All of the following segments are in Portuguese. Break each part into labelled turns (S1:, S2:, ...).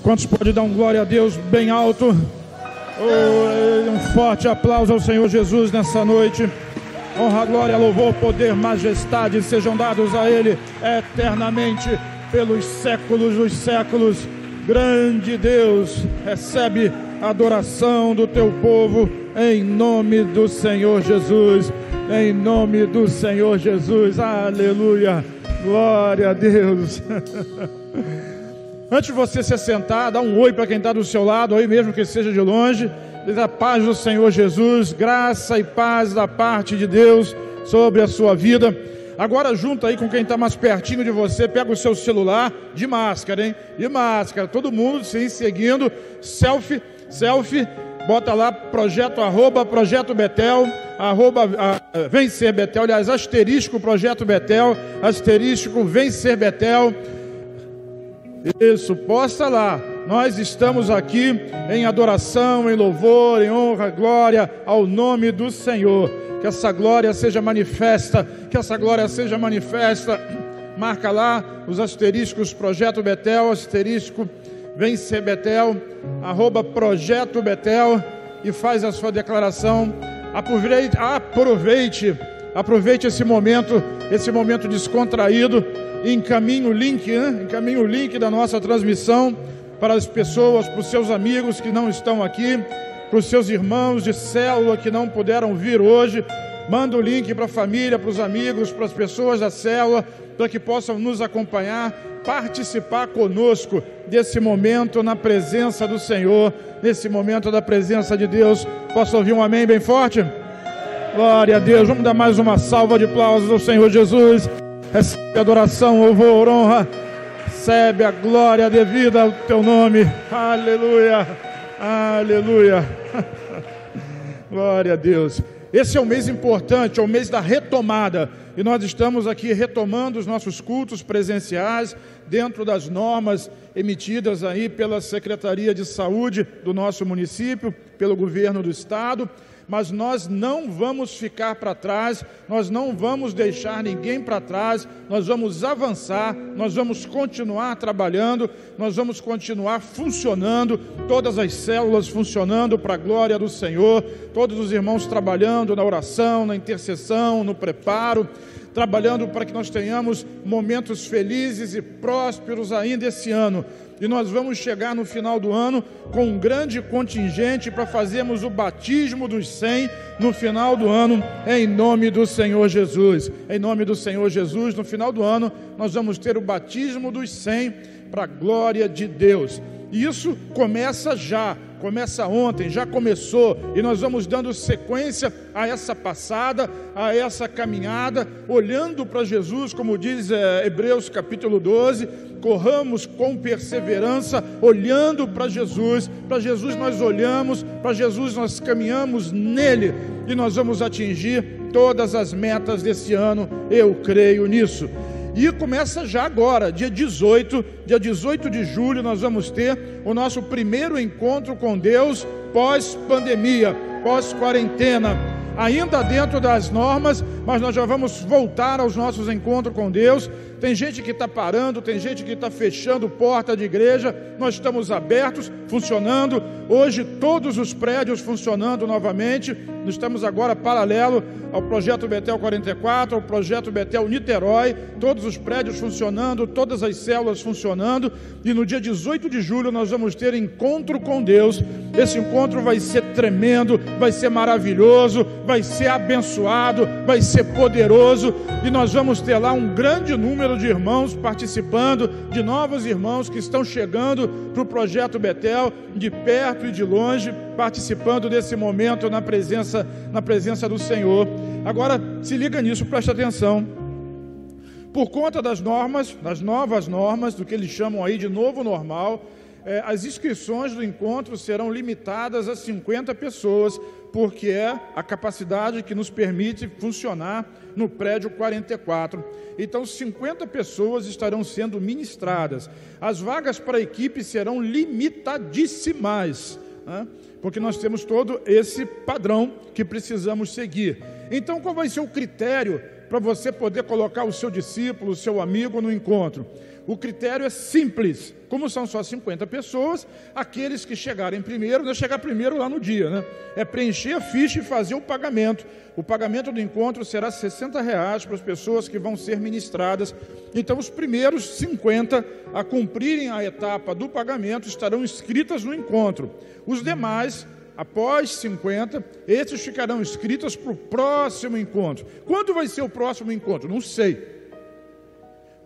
S1: Quantos podem dar um glória a Deus bem alto? Um forte aplauso ao Senhor Jesus nessa noite. Honra, glória, louvor, poder, majestade sejam dados a Ele eternamente, pelos séculos dos séculos. Grande Deus, recebe a adoração do teu povo, em nome do Senhor Jesus, em nome do Senhor Jesus, aleluia, glória a Deus. Antes de você se assentar, dá um oi para quem está do seu lado, aí mesmo que seja de longe. Diz a paz do Senhor Jesus, graça e paz da parte de Deus sobre a sua vida. Agora junto aí com quem está mais pertinho de você, pega o seu celular, de máscara, hein? De máscara, todo mundo sim, seguindo, selfie, bota lá, projeto Betel, Vencer Betel, aliás, asterisco Projeto Betel, asterisco Vencer Betel. Isso, posta lá. Nós estamos aqui em adoração, em louvor, em honra, glória ao nome do Senhor. Que essa glória seja manifesta, que essa glória seja manifesta. Marca lá os asteriscos Projeto Betel, asterisco Vencer Betel, @Projeto Betel, e faz a sua declaração. Aproveite esse momento descontraído. Encaminhe o link da nossa transmissão para as pessoas, para os seus amigos que não estão aqui, para os seus irmãos de célula que não puderam vir hoje. Manda o link para a família, para os amigos, para as pessoas da célula, para que possam nos acompanhar, participar conosco desse momento na presença do Senhor, nesse momento da presença de Deus. Posso ouvir um amém bem forte? Glória a Deus. Vamos dar mais uma salva de aplausos ao Senhor Jesus. Recebe adoração, louvor, honra. Recebe a glória devida ao teu nome. Aleluia, aleluia. Glória a Deus. Esse é um mês importante, é o mês da retomada. E nós estamos aqui retomando os nossos cultos presenciais dentro das normas emitidas aí pela Secretaria de Saúde do nosso município, pelo governo do estado. Mas nós não vamos ficar para trás, nós não vamos deixar ninguém para trás, nós vamos avançar, nós vamos continuar trabalhando, nós vamos continuar funcionando, todas as células funcionando para a glória do Senhor, todos os irmãos trabalhando na oração, na intercessão, no preparo, trabalhando para que nós tenhamos momentos felizes e prósperos ainda esse ano. E nós vamos chegar no final do ano com um grande contingente para fazermos o batismo dos 100 no final do ano, em nome do Senhor Jesus. Em nome do Senhor Jesus, no final do ano, nós vamos ter o batismo dos 100 para a glória de Deus. E isso começa já. Começa ontem, já começou, e nós vamos dando sequência a essa passada, a essa caminhada, olhando para Jesus, como diz Hebreus capítulo 12, corramos com perseverança, olhando para Jesus nós olhamos, para Jesus nós caminhamos nele, e nós vamos atingir todas as metas desse ano, eu creio nisso. E começa já agora, dia 18 de julho, nós vamos ter o nosso primeiro encontro com Deus pós-pandemia, pós-quarentena, ainda dentro das normas, mas nós já vamos voltar aos nossos encontros com Deus. Tem gente que está parando, tem gente que está fechando porta de igreja, nós estamos abertos, funcionando, hoje todos os prédios funcionando novamente. Nós estamos agora paralelo ao Projeto Betel 44, ao Projeto Betel Niterói, todos os prédios funcionando, todas as células funcionando, e no dia 18 de julho nós vamos ter encontro com Deus. Esse encontro vai ser tremendo, vai ser maravilhoso, vai ser abençoado, vai ser poderoso, e nós vamos ter lá um grande número de irmãos participando, de novos irmãos que estão chegando para o Projeto Betel, de perto e de longe, participando desse momento na presença do Senhor. Agora, se liga nisso, presta atenção. Por conta das normas, das novas normas, do que eles chamam aí de novo normal, as inscrições do encontro serão limitadas a 50 pessoas, porque é a capacidade que nos permite funcionar no prédio 44. Então, 50 pessoas estarão sendo ministradas. As vagas para a equipe serão limitadíssimas, né? Porque nós temos todo esse padrão que precisamos seguir. Então, qual vai ser o critério para você poder colocar o seu discípulo, o seu amigo no encontro? O critério é simples. Como são só 50 pessoas, aqueles que chegarem primeiro, não é chegar primeiro lá no dia, né? É preencher a ficha e fazer o pagamento. O pagamento do encontro será R$60 para as pessoas que vão ser ministradas. Então, os primeiros 50 a cumprirem a etapa do pagamento estarão inscritas no encontro. Os demais, após 50, esses ficarão inscritos para o próximo encontro. Quando vai ser o próximo encontro? Não sei.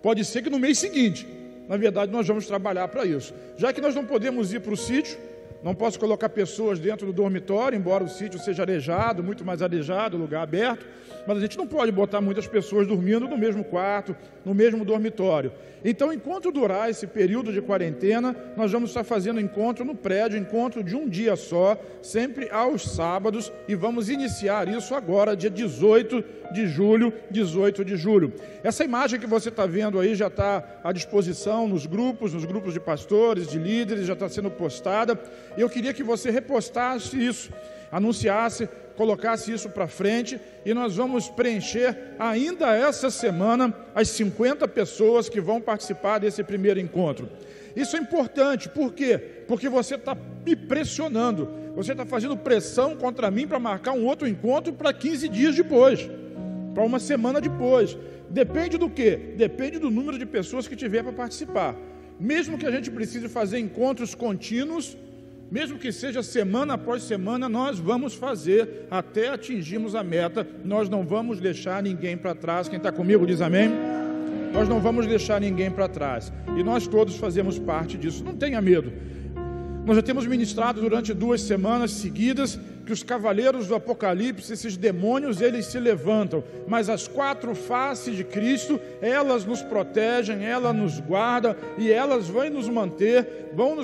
S1: Pode ser que no mês seguinte. Na verdade, nós vamos trabalhar para isso. Já que nós não podemos ir para o sítio, não posso colocar pessoas dentro do dormitório, embora o sítio seja arejado, muito mais arejado, lugar aberto, mas a gente não pode botar muitas pessoas dormindo no mesmo quarto, no mesmo dormitório. Então, enquanto durar esse período de quarentena, nós vamos estar fazendo encontro no prédio, encontro de um dia só, sempre aos sábados, e vamos iniciar isso agora, dia 18 de julho. Essa imagem que você está vendo aí já está à disposição nos grupos de pastores, de líderes, já está sendo postada. E eu queria que você repostasse isso, anunciasse, colocasse isso para frente, e nós vamos preencher ainda essa semana as 50 pessoas que vão participar desse primeiro encontro. Isso é importante, por quê? Porque você está me pressionando, você está fazendo pressão contra mim para marcar um outro encontro para 15 dias depois, para uma semana depois. Depende do quê? Depende do número de pessoas que tiver para participar. Mesmo que a gente precise fazer encontros contínuos, mesmo que seja semana após semana, nós vamos fazer até atingirmos a meta. Nós não vamos deixar ninguém para trás. Quem está comigo diz amém? Nós não vamos deixar ninguém para trás. E nós todos fazemos parte disso. Não tenha medo. Nós já temos ministrado durante 2 semanas seguidas que os cavaleiros do Apocalipse, esses demônios, eles se levantam, mas as 4 faces de Cristo, elas nos protegem, elas nos guardam e elas vão nos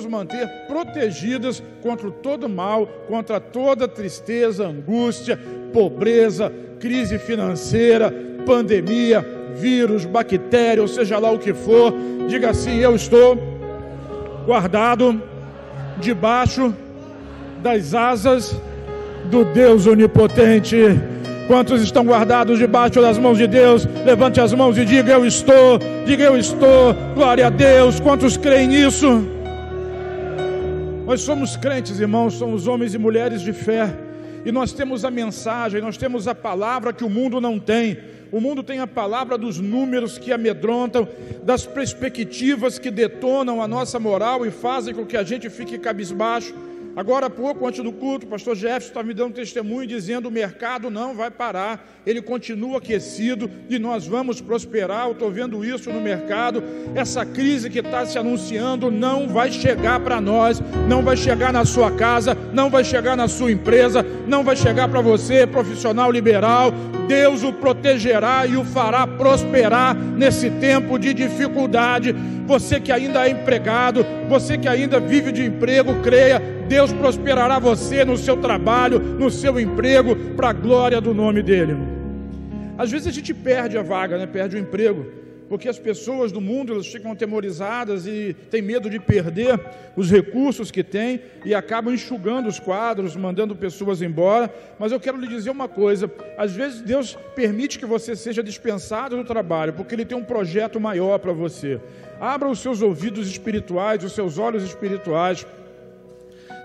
S1: manter protegidas contra todo mal, contra toda tristeza, angústia, pobreza, crise financeira, pandemia, vírus, bactéria, ou seja lá o que for. Diga assim: eu estou guardado debaixo das asas do Deus onipotente. Quantos estão guardados debaixo das mãos de Deus? Levante as mãos e diga: eu estou. Diga: eu estou. Glória a Deus. Quantos creem nisso? Nós somos crentes, irmãos, somos homens e mulheres de fé, e nós temos a mensagem, nós temos a palavra que o mundo não tem. O mundo tem a palavra dos números que amedrontam, das perspectivas que detonam a nossa moral e fazem com que a gente fique cabisbaixo. Agora há pouco, antes do culto, o pastor Jefferson estava me dando testemunho dizendo: o mercado não vai parar, ele continua aquecido e nós vamos prosperar. Eu estou vendo isso no mercado. Essa crise que está se anunciando não vai chegar para nós, não vai chegar na sua casa, não vai chegar na sua empresa, não vai chegar para você, profissional liberal. Deus o protegerá e o fará prosperar nesse tempo de dificuldade. Você que ainda é empregado, você que ainda vive de emprego, creia, Deus prosperará você no seu trabalho, no seu emprego, para a glória do nome dEle. Às vezes a gente perde a vaga, né? Perde o emprego, porque as pessoas do mundo, elas ficam atemorizadas e têm medo de perder os recursos que têm e acabam enxugando os quadros, mandando pessoas embora. Mas eu quero lhe dizer uma coisa: às vezes Deus permite que você seja dispensado do trabalho, porque Ele tem um projeto maior para você. Abra os seus ouvidos espirituais, os seus olhos espirituais.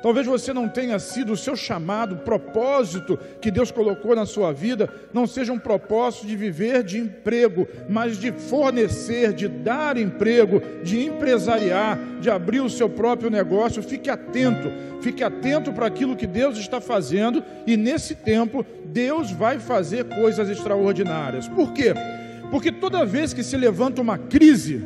S1: Talvez você não tenha sido o seu chamado, o propósito que Deus colocou na sua vida, não seja um propósito de viver de emprego, mas de fornecer, de dar emprego, de empresariar, de abrir o seu próprio negócio. Fique atento para aquilo que Deus está fazendo, e nesse tempo Deus vai fazer coisas extraordinárias. Por quê? Porque toda vez que se levanta uma crise,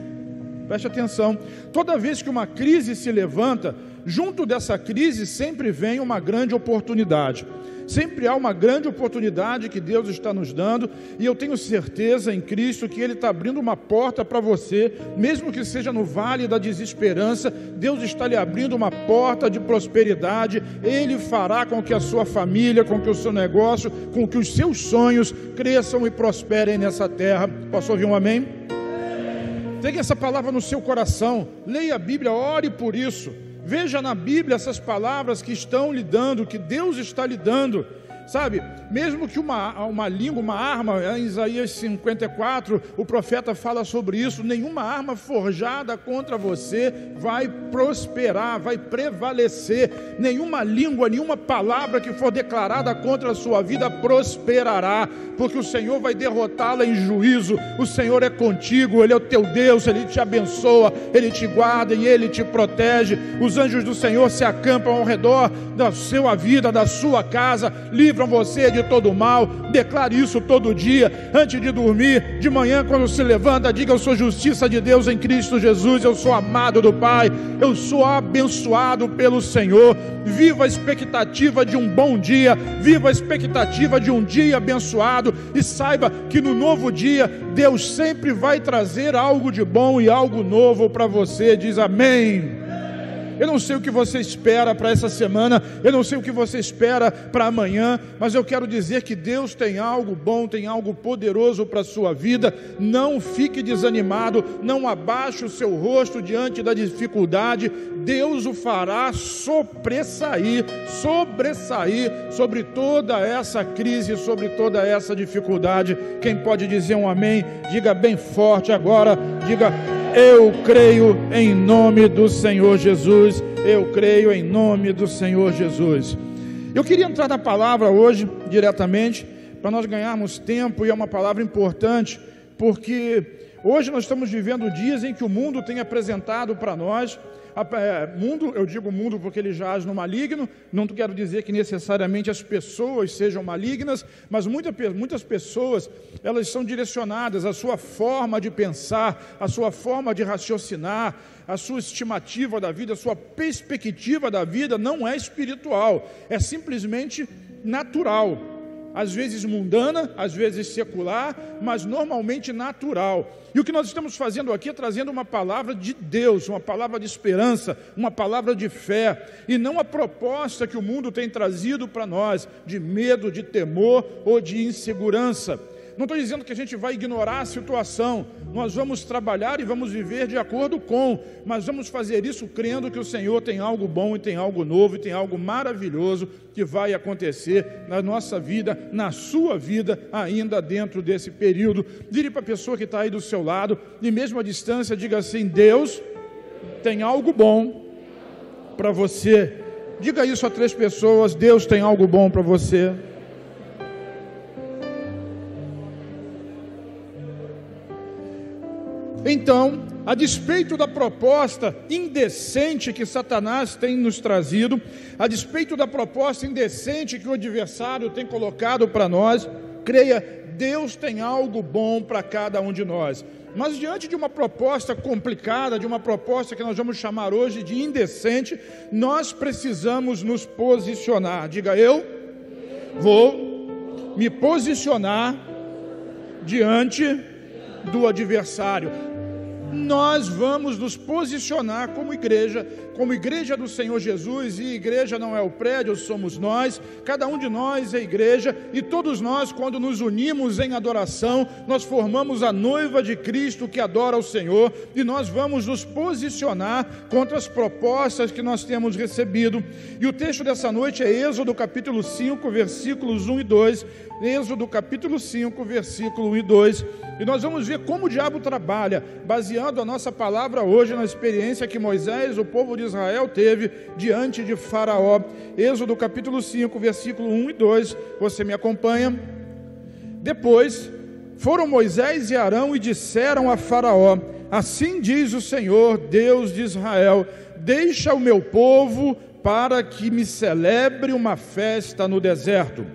S1: preste atenção, toda vez que uma crise se levanta, junto dessa crise sempre vem uma grande oportunidade. Sempre há uma grande oportunidade que Deus está nos dando, e eu tenho certeza em Cristo que Ele está abrindo uma porta para você, mesmo que seja no vale da desesperança. Deus está lhe abrindo uma porta de prosperidade. Ele fará com que a sua família, com que o seu negócio, com que os seus sonhos cresçam e prosperem nessa terra. Posso ouvir um amém? Tenha essa palavra no seu coração, leia a Bíblia, ore por isso. Veja na Bíblia essas palavras que estão lhe dando, que Deus está lhe dando. sabe? Mesmo que uma língua, uma arma, em Isaías 54, o profeta fala sobre isso, nenhuma arma forjada contra você vai prosperar, vai prevalecer, nenhuma língua, nenhuma palavra que for declarada contra a sua vida prosperará, porque o Senhor vai derrotá-la em juízo. O Senhor é contigo, Ele é o teu Deus, Ele te abençoa, Ele te guarda e Ele te protege. Os anjos do Senhor se acampam ao redor da sua vida, da sua casa, livram você de todo mal. Declare isso todo dia, antes de dormir, de manhã quando se levanta, diga: eu sou justiça de Deus em Cristo Jesus, eu sou amado do Pai, eu sou abençoado pelo Senhor. Viva a expectativa de um bom dia, viva a expectativa de um dia abençoado, e saiba que no novo dia, Deus sempre vai trazer algo de bom e algo novo para você. Diz amém. Eu não sei o que você espera para essa semana, eu não sei o que você espera para amanhã, mas eu quero dizer que Deus tem algo bom, tem algo poderoso para a sua vida. Não fique desanimado, não abaixe o seu rosto diante da dificuldade. Deus o fará sobressair sobre toda essa crise, sobre toda essa dificuldade. Quem pode dizer um amém? Diga bem forte agora, diga: eu creio em nome do Senhor Jesus. Eu creio em nome do Senhor Jesus. Eu queria entrar na palavra hoje, diretamente, para nós ganharmos tempo, e é uma palavra importante, porque hoje nós estamos vivendo dias em que o mundo tem apresentado para nós, mundo, eu digo mundo porque ele jaz no maligno, não quero dizer que necessariamente as pessoas sejam malignas, mas muitas pessoas, elas são direcionadas, a sua forma de pensar, a sua forma de raciocinar, a sua estimativa da vida, a sua perspectiva da vida não é espiritual, é simplesmente natural, às vezes mundana, às vezes secular, mas normalmente natural. E o que nós estamos fazendo aqui é trazendo uma palavra de Deus, uma palavra de esperança, uma palavra de fé, e não a proposta que o mundo tem trazido para nós, de medo, de temor ou de insegurança. Não estou dizendo que a gente vai ignorar a situação, nós vamos trabalhar e vamos viver de acordo com, mas vamos fazer isso crendo que o Senhor tem algo bom e tem algo novo e tem algo maravilhoso que vai acontecer na nossa vida, na sua vida, ainda dentro desse período. Vire para a pessoa que está aí do seu lado e mesmo à distância diga assim: Deus tem algo bom para você. Diga isso a 3 pessoas: Deus tem algo bom para você. Então, a despeito da proposta indecente que Satanás tem nos trazido, a despeito da proposta indecente que o adversário tem colocado para nós, creia, Deus tem algo bom para cada um de nós. Mas diante de uma proposta complicada, de uma proposta que nós vamos chamar hoje de indecente, nós precisamos nos posicionar. Diga: eu vou me posicionar diante do adversário. Nós vamos nos posicionar como igreja do Senhor Jesus, e igreja não é o prédio, somos nós, cada um de nós é igreja, e todos nós, quando nos unimos em adoração, nós formamos a noiva de Cristo que adora ao Senhor, e nós vamos nos posicionar contra as propostas que nós temos recebido. E o texto dessa noite é Êxodo capítulo 5, versículos 1 e 2, Êxodo capítulo 5, versículo 1 e 2, e nós vamos ver como o diabo trabalha, baseando a nossa palavra hoje na experiência que Moisés, o povo de Israel, teve diante de Faraó. Êxodo capítulo 5, versículo 1 e 2, você me acompanha? Depois foram Moisés e Arão e disseram a Faraó: assim diz o Senhor, Deus de Israel, deixa o meu povo para que me celebre uma festa no deserto.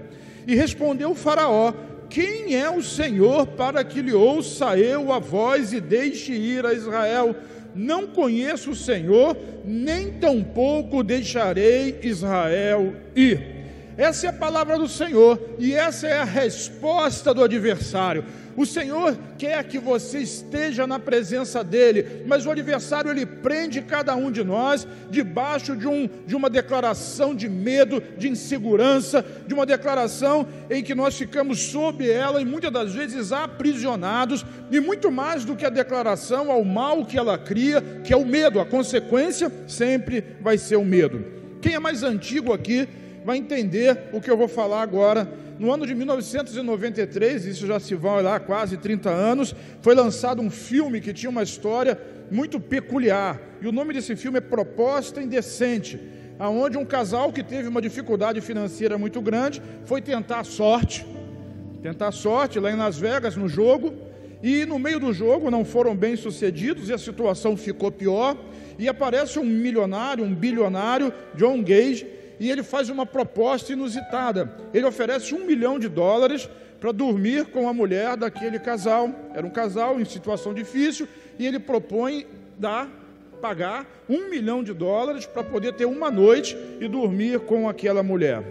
S1: E respondeu Faraó: quem é o Senhor para que lhe ouça eu a voz e deixe ir a Israel? Não conheço o Senhor, nem tampouco deixarei Israel ir. Essa é a palavra do Senhor, e essa é a resposta do adversário. O Senhor quer que você esteja na presença dEle, mas o adversário, ele prende cada um de nós debaixo de uma declaração de medo, de insegurança, de uma declaração em que nós ficamos sob ela e muitas das vezes aprisionados, e muito mais do que a declaração ao mal que ela cria, que é o medo. A consequência sempre vai ser o medo. Quem é mais antigo aqui vai entender o que eu vou falar agora. No ano de 1993, isso já se vai lá quase 30 anos, foi lançado um filme que tinha uma história muito peculiar, e o nome desse filme é Proposta Indecente, aonde um casal que teve uma dificuldade financeira muito grande foi tentar sorte lá em Las Vegas, no jogo, e no meio do jogo não foram bem sucedidos e a situação ficou pior, e aparece um milionário, um bilionário, John Gage, e ele faz uma proposta inusitada. Ele oferece $1 milhão para dormir com a mulher daquele casal. Era um casal em situação difícil, e ele propõe pagar $1 milhão para poder ter uma noite e dormir com aquela mulher.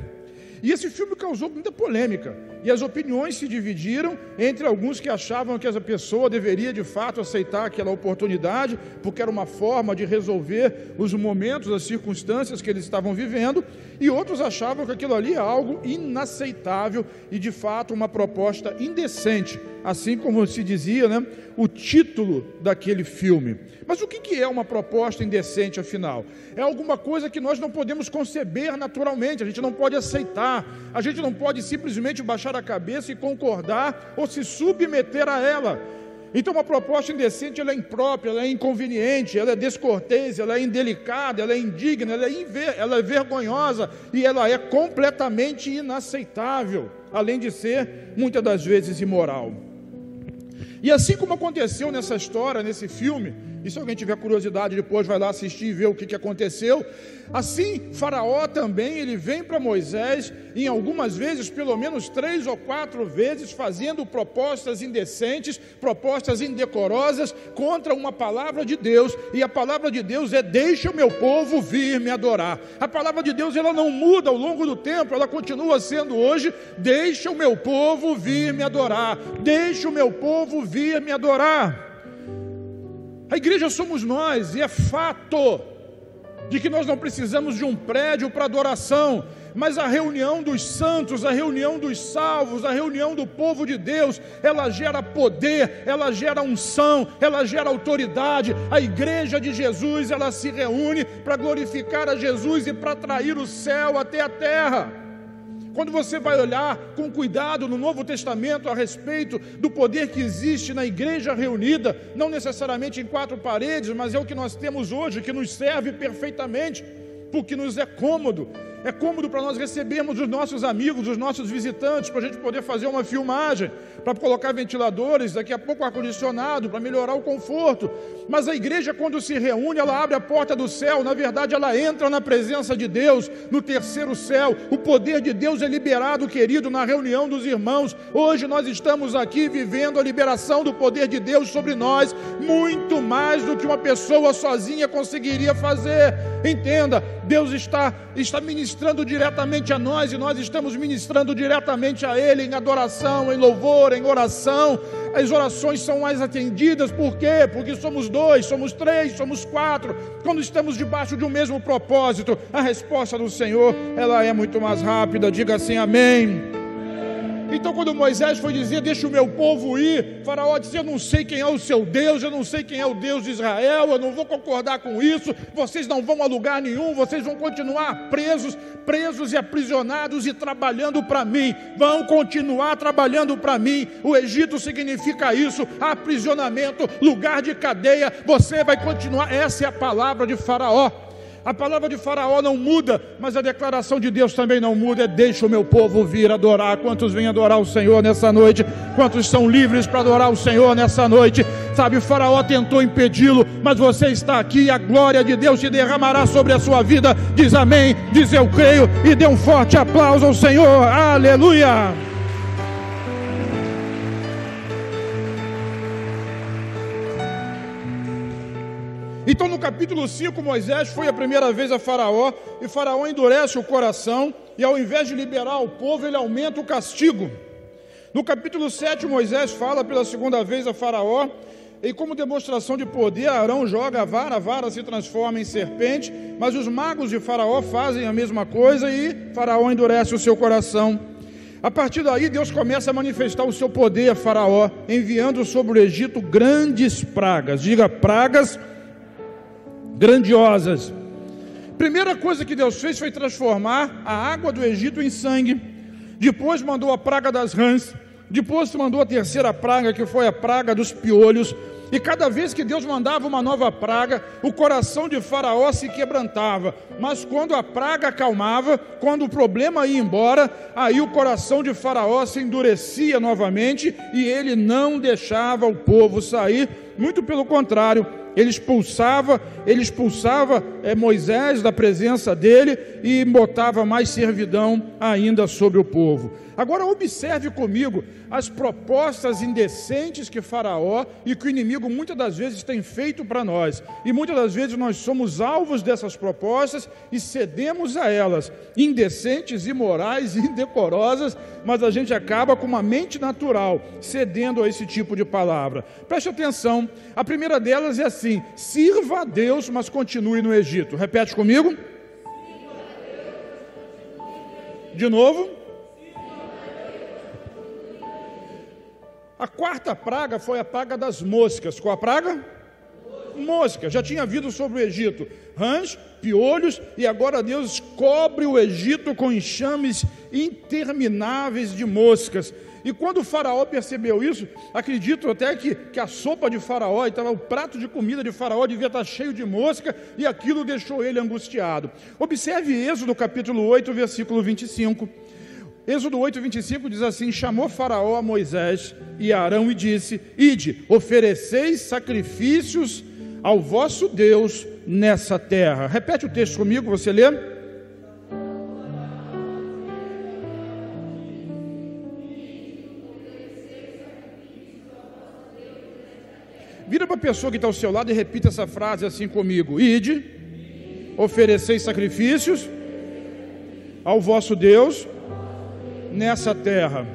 S1: E esse filme causou muita polêmica, e as opiniões se dividiram entre alguns que achavam que essa pessoa deveria de fato aceitar aquela oportunidade, porque era uma forma de resolver os momentos, as circunstâncias que eles estavam vivendo, e outros achavam que aquilo ali é algo inaceitável e de fato uma proposta indecente, assim como se dizia, né, o título daquele filme. Mas o que é uma proposta indecente, afinal? É alguma coisa que nós não podemos conceber naturalmente, a gente não pode aceitar, a gente não pode simplesmente baixar a cabeça e concordar ou se submeter a ela. Então uma proposta indecente, ela é imprópria, ela é inconveniente, ela é descortês, ela é indelicada, ela é indigna, ela é vergonhosa e ela é completamente inaceitável, além de ser, muitas das vezes, imoral. E assim como aconteceu nessa história, nesse filme, e se alguém tiver curiosidade depois vai lá assistir e ver o que aconteceu, assim Faraó também, ele vem para Moisés, em algumas vezes, pelo menos 3 ou 4 vezes, fazendo propostas indecentes, propostas indecorosas, contra uma palavra de Deus, e a palavra de Deus é: deixa o meu povo vir me adorar. A palavra de Deus, ela não muda ao longo do tempo, ela continua sendo hoje: deixa o meu povo vir me adorar, deixa o meu povo vir me adorar. A igreja somos nós, e é fato de que nós não precisamos de um prédio para adoração, mas a reunião dos santos, a reunião dos salvos, a reunião do povo de Deus, ela gera poder, ela gera unção, ela gera autoridade. A igreja de Jesus, ela se reúne para glorificar a Jesus e para atrair o céu até a terra. Quando você vai olhar com cuidado no Novo Testamento a respeito do poder que existe na igreja reunida, não necessariamente em 4 paredes, mas é o que nós temos hoje, que nos serve perfeitamente, porque nos é cômodo para nós recebermos os nossos amigos, os nossos visitantes, para a gente poder fazer uma filmagem, para colocar ventiladores, daqui a pouco ar-condicionado, para melhorar o conforto. Mas a igreja, quando se reúne, ela abre a porta do céu, na verdade ela entra na presença de Deus, no terceiro céu. O poder de Deus é liberado, querido, na reunião dos irmãos. Hoje nós estamos aqui vivendo a liberação do poder de Deus sobre nós, muito mais do que uma pessoa sozinha conseguiria fazer. Entenda, Deus está ministrando diretamente a nós, e nós estamos ministrando diretamente a Ele, em adoração, em louvor, em oração. As orações são mais atendidas. Por quê? Porque somos 2, somos 3, somos 4. Quando estamos debaixo de um mesmo propósito, a resposta do Senhor, ela é muito mais rápida. Diga assim, amém. Então, quando Moisés foi dizer: deixa o meu povo ir, Faraó disse: eu não sei quem é o seu Deus, eu não sei quem é o Deus de Israel, eu não vou concordar com isso, vocês não vão a lugar nenhum, vocês vão continuar presos e aprisionados e trabalhando para mim, vão continuar trabalhando para mim. O Egito significa isso, aprisionamento, lugar de cadeia, você vai continuar. Essa é a palavra de Faraó. A palavra de Faraó não muda, mas a declaração de Deus também não muda. É: deixa o meu povo vir adorar. Quantos vêm adorar o Senhor nessa noite? Quantos são livres para adorar o Senhor nessa noite? Sabe, Faraó tentou impedi-lo, mas você está aqui e a glória de Deus se derramará sobre a sua vida. Diz amém, diz eu creio, e dê um forte aplauso ao Senhor. Aleluia! Então, no capítulo 5, Moisés foi a primeira vez a Faraó, e Faraó endurece o coração, e ao invés de liberar o povo, ele aumenta o castigo. No capítulo 7, Moisés fala pela segunda vez a Faraó, e como demonstração de poder, Arão joga a vara se transforma em serpente, mas os magos de Faraó fazem a mesma coisa, e Faraó endurece o seu coração. A partir daí, Deus começa a manifestar o seu poder a Faraó, enviando sobre o Egito grandes pragas. Diga: pragas grandiosas. Primeira coisa que Deus fez foi transformar a água do Egito em sangue. Depois mandou a praga das rãs. Depois mandou a terceira praga, que foi a praga dos piolhos. E cada vez que Deus mandava uma nova praga, o coração de Faraó se quebrantava. Mas quando a praga acalmava, quando o problema ia embora, aí o coração de Faraó se endurecia novamente e ele não deixava o povo sair. Muito pelo contrário, ele expulsava Moisés da presença dele e botava mais servidão ainda sobre o povo. Agora observe comigo as propostas indecentes que Faraó e que o inimigo muitas das vezes tem feito para nós. E muitas das vezes nós somos alvos dessas propostas e cedemos a elas, indecentes, imorais, indecorosas, mas a gente acaba com uma mente natural, cedendo a esse tipo de palavra. Preste atenção, a primeira delas é assim: sirva a Deus, mas continue no Egito. Repete comigo. De novo. A quarta praga foi a praga das moscas. Qual a praga? Mosca. Já tinha havido sobre o Egito rãs, piolhos, e agora Deus cobre o Egito com enxames intermináveis de moscas. E quando o Faraó percebeu isso, acredito até que a sopa de Faraó, então, o prato de comida de Faraó devia estar cheio de mosca, e aquilo deixou ele angustiado. Observe Êxodo capítulo 8, versículo 25. Êxodo 8, 25 diz assim: chamou Faraó a Moisés e a Arão e disse: ide, ofereceis sacrifícios ao vosso Deus nessa terra. Repete o texto comigo, você lê. Vira para a pessoa que está ao seu lado e repita essa frase assim comigo: ide, ofereceis sacrifícios ao vosso Deus nessa terra.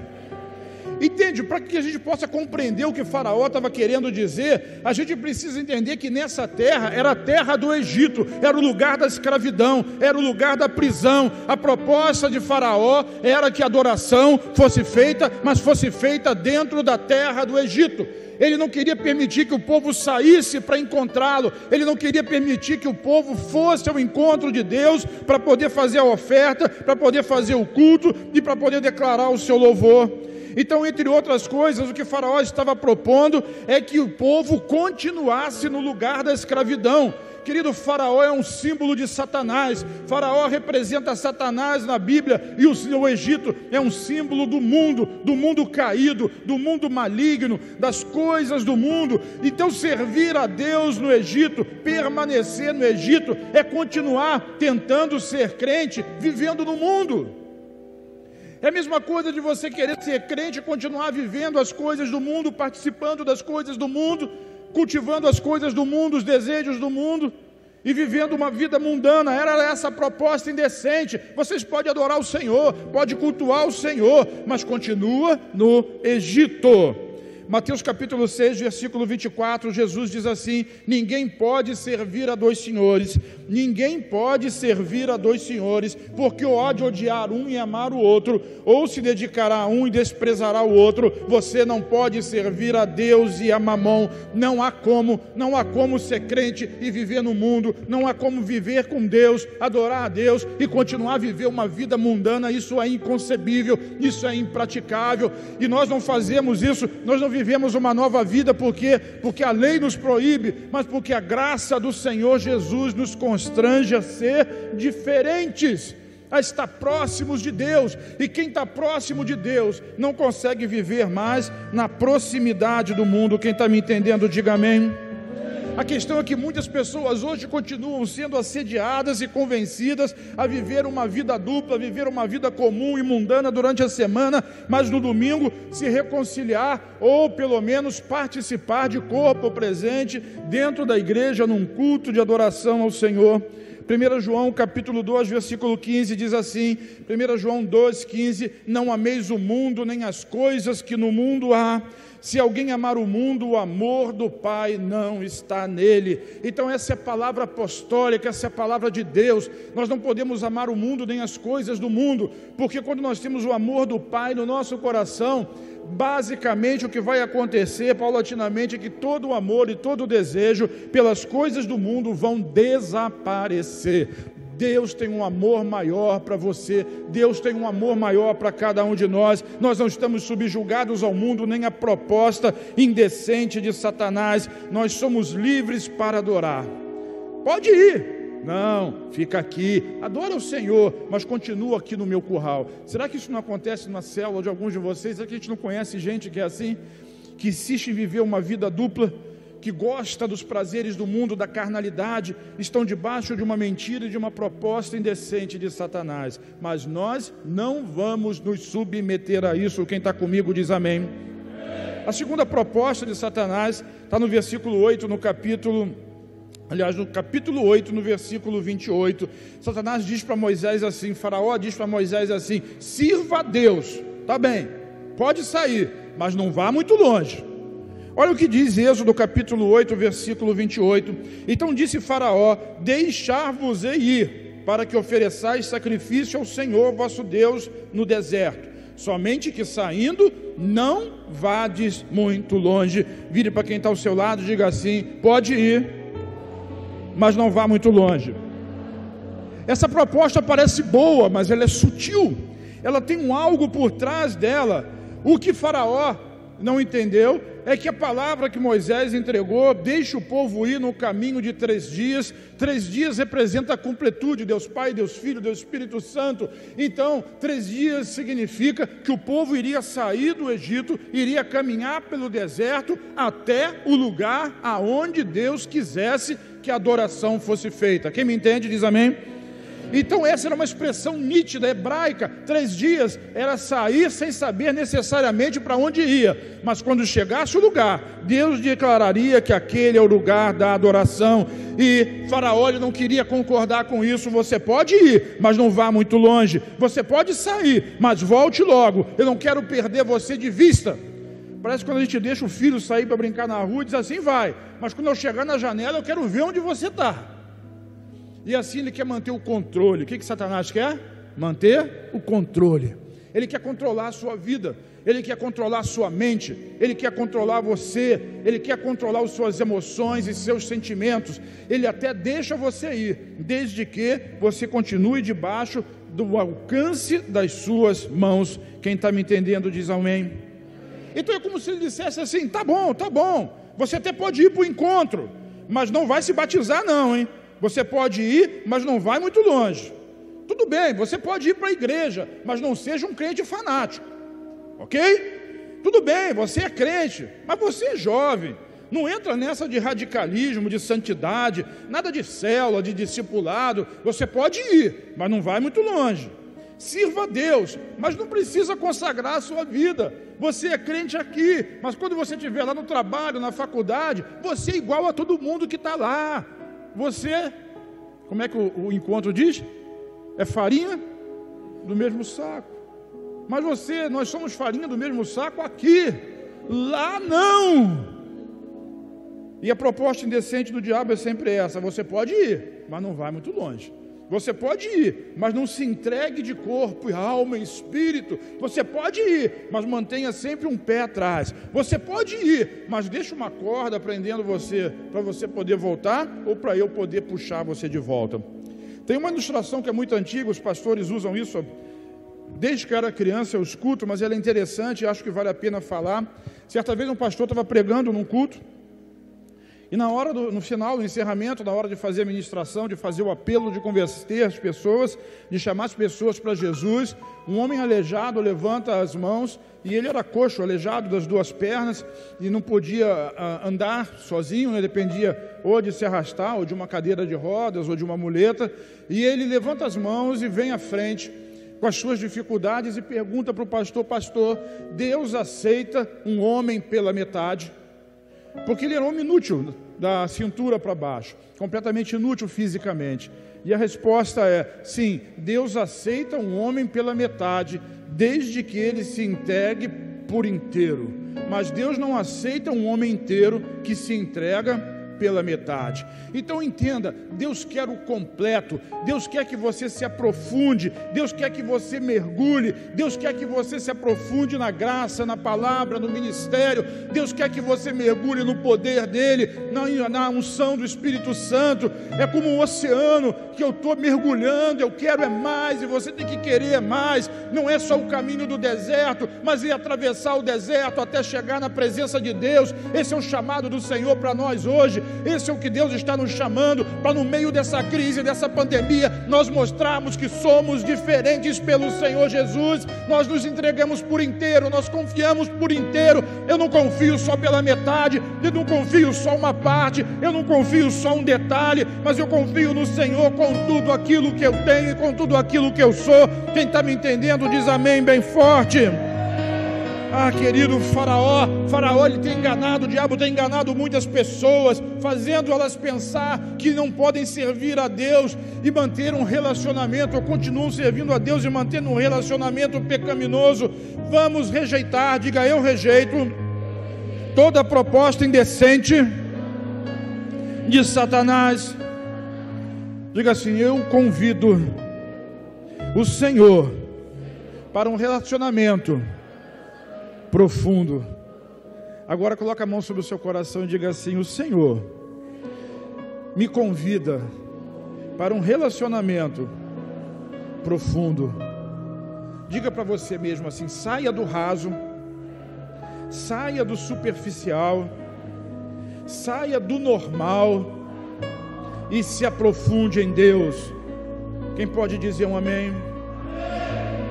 S1: Entende? Para que a gente possa compreender o que Faraó estava querendo dizer, a gente precisa entender que nessa terra era a terra do Egito, era o lugar da escravidão, era o lugar da prisão. A proposta de Faraó era que a adoração fosse feita, mas fosse feita dentro da terra do Egito. Ele não queria permitir que o povo saísse para encontrá-lo, ele não queria permitir que o povo fosse ao encontro de Deus para poder fazer a oferta, para poder fazer o culto e para poder declarar o seu louvor. Então, entre outras coisas, o que Faraó estava propondo é que o povo continuasse no lugar da escravidão. Querido, Faraó é um símbolo de Satanás. Faraó representa Satanás na Bíblia, e o Egito é um símbolo do mundo caído, do mundo maligno, das coisas do mundo. Então, servir a Deus no Egito, permanecer no Egito, é continuar tentando ser crente, vivendo no mundo. É a mesma coisa de você querer ser crente e continuar vivendo as coisas do mundo, participando das coisas do mundo, cultivando as coisas do mundo, os desejos do mundo, e vivendo uma vida mundana. Era essa a proposta indecente. Vocês podem adorar o Senhor, podem cultuar o Senhor, mas continua no Egito. Mateus capítulo 6, versículo 24, Jesus diz assim: ninguém pode servir a dois senhores, ninguém pode servir a dois senhores, porque ou há de odiar um e amar o outro, ou se dedicará a um e desprezará o outro. Você não pode servir a Deus e a Mamon. Não há como ser crente e viver no mundo, não há como viver com Deus, adorar a Deus e continuar a viver uma vida mundana. Isso é inconcebível, isso é impraticável, e nós não fazemos isso, nós não vivemos uma nova vida porque a lei nos proíbe, mas porque a graça do Senhor Jesus nos constrange a ser diferentes, a estar próximos de Deus. E quem está próximo de Deus não consegue viver mais na proximidade do mundo. Quem está me entendendo, diga amém. A questão é que muitas pessoas hoje continuam sendo assediadas e convencidas a viver uma vida dupla, a viver uma vida comum e mundana durante a semana, mas no domingo se reconciliar, ou pelo menos participar de corpo presente dentro da igreja, num culto de adoração ao Senhor. 1 João capítulo 2, versículo 15 diz assim, 1 João 2, 15, não ameis o mundo nem as coisas que no mundo há. Se alguém amar o mundo, o amor do Pai não está nele. Então essa é a palavra apostólica, essa é a palavra de Deus. Nós não podemos amar o mundo nem as coisas do mundo, porque quando nós temos o amor do Pai no nosso coração, basicamente o que vai acontecer paulatinamente é que todo o amor e todo o desejo pelas coisas do mundo vão desaparecer. Deus tem um amor maior para você, Deus tem um amor maior para cada um de nós. Nós não estamos subjugados ao mundo, nem à proposta indecente de Satanás. Nós somos livres para adorar. Pode ir. Não, fica aqui, adora o Senhor, mas continua aqui no meu curral. Será que isso não acontece na célula de alguns de vocês? Será que a gente não conhece gente que é assim? Que insiste em viver uma vida dupla, que gosta dos prazeres do mundo, da carnalidade, estão debaixo de uma mentira e de uma proposta indecente de Satanás. Mas nós não vamos nos submeter a isso. Quem está comigo diz amém. A segunda proposta de Satanás está no versículo 8, no capítulo 8, no versículo 28, Satanás diz para Moisés assim, Faraó diz para Moisés assim: sirva a Deus, tá bem, pode sair, mas não vá muito longe. Olha o que diz Êxodo capítulo 8, versículo 28, então disse Faraó: deixar-vos-ei ir, para que ofereçais sacrifício ao Senhor vosso Deus no deserto, somente que saindo, não vades muito longe. Vire para quem está ao seu lado e diga assim: pode ir, mas não vá muito longe. Essa proposta parece boa, mas ela é sutil, ela tem um algo por trás dela. O que Faraó não entendeu é que a palavra que Moisés entregou: deixa o povo ir no caminho de 3 dias. 3 dias representa a completude, Deus Pai, Deus Filho, Deus Espírito Santo. Então 3 dias significa que o povo iria sair do Egito, iria caminhar pelo deserto até o lugar aonde Deus quisesse que a adoração fosse feita. Quem me entende diz amém. Então essa era uma expressão nítida, hebraica. 3 dias era sair sem saber necessariamente para onde ia, mas quando chegasse o lugar, Deus declararia que aquele é o lugar da adoração. E Faraó não queria concordar com isso. Você pode ir, mas não vá muito longe. Você pode sair, mas volte logo, eu não quero perder você de vista. Parece que quando a gente deixa o filho sair para brincar na rua, diz assim: vai, mas quando eu chegar na janela eu quero ver onde você está. E assim ele quer manter o controle. O que Satanás quer? Manter o controle. Ele quer controlar a sua vida, ele quer controlar a sua mente, ele quer controlar você, ele quer controlar as suas emoções e seus sentimentos. Ele até deixa você ir, desde que você continue debaixo do alcance das suas mãos. Quem está me entendendo diz amém. Então é como se ele dissesse assim: tá bom, você até pode ir para o encontro, mas não vai se batizar não, hein? Você pode ir, mas não vai muito longe. Tudo bem, você pode ir para a igreja, mas não seja um crente fanático, ok? Tudo bem, você é crente, mas você é jovem, não entra nessa de radicalismo, de santidade, nada de célula, de discipulado. Você pode ir, mas não vai muito longe. Sirva a Deus, mas não precisa consagrar a sua vida. Você é crente aqui, mas quando você estiver lá no trabalho, na faculdade, você é igual a todo mundo que está lá. Você, como é que o encontro diz? É farinha do mesmo saco. Mas nós somos farinha do mesmo saco aqui, lá não. E a proposta indecente do diabo é sempre essa: você pode ir, mas não vai muito longe. Você pode ir, mas não se entregue de corpo, alma e espírito. Você pode ir, mas mantenha sempre um pé atrás. Você pode ir, mas deixa uma corda prendendo você, para você poder voltar, ou para eu poder puxar você de volta. Tem uma ilustração que é muito antiga, os pastores usam isso desde que eu era criança, eu escuto, mas ela é interessante e acho que vale a pena falar. Certa vez um pastor estava pregando num culto, e no final, no encerramento, na hora de fazer a ministração, de fazer o apelo, de converter as pessoas, de chamar as pessoas para Jesus, um homem aleijado levanta as mãos, e ele era coxo, aleijado das 2 pernas, e não podia andar sozinho, né? Dependia ou de se arrastar, ou de uma cadeira de rodas, ou de uma muleta, e ele levanta as mãos e vem à frente com as suas dificuldades e pergunta para o pastor: pastor, Deus aceita um homem pela metade? Porque ele era um homem inútil, da cintura para baixo, completamente inútil fisicamente. E a resposta é: sim, Deus aceita um homem pela metade, desde que ele se entregue por inteiro. Mas Deus não aceita um homem inteiro que se entrega pela metade. Então entenda, Deus quer o completo, Deus quer que você se aprofunde, Deus quer que você mergulhe, Deus quer que você se aprofunde na graça, na palavra, no ministério, Deus quer que você mergulhe no poder dele, na unção do Espírito Santo. É como um oceano que eu estou mergulhando, eu quero é mais, e você tem que querer mais. Não é só o caminho do deserto, mas ir atravessar o deserto até chegar na presença de Deus. Esse é o chamado do Senhor para nós hoje. Esse é o que Deus está nos chamando, para no meio dessa crise, dessa pandemia, nós mostrarmos que somos diferentes pelo Senhor Jesus. Nós nos entregamos por inteiro, nós confiamos por inteiro. Eu não confio só pela metade, eu não confio só uma parte, eu não confio só um detalhe, mas eu confio no Senhor com tudo aquilo que eu tenho e com tudo aquilo que eu sou. Quem está me entendendo diz amém bem forte. Ah, querido, Faraó ele tem enganado, o diabo tem enganado muitas pessoas, fazendo elas pensar que não podem servir a Deus e manter um relacionamento, ou continuam servindo a Deus e mantendo um relacionamento pecaminoso. Vamos rejeitar, diga eu rejeito, toda proposta indecente de Satanás. Diga assim, eu convido o Senhor para um relacionamento profundo. Agora coloca a mão sobre o seu coração e diga assim, o Senhor me convida para um relacionamento profundo. Diga para você mesmo assim, saia do raso, saia do superficial, saia do normal e se aprofunde em Deus. Quem pode dizer um amém?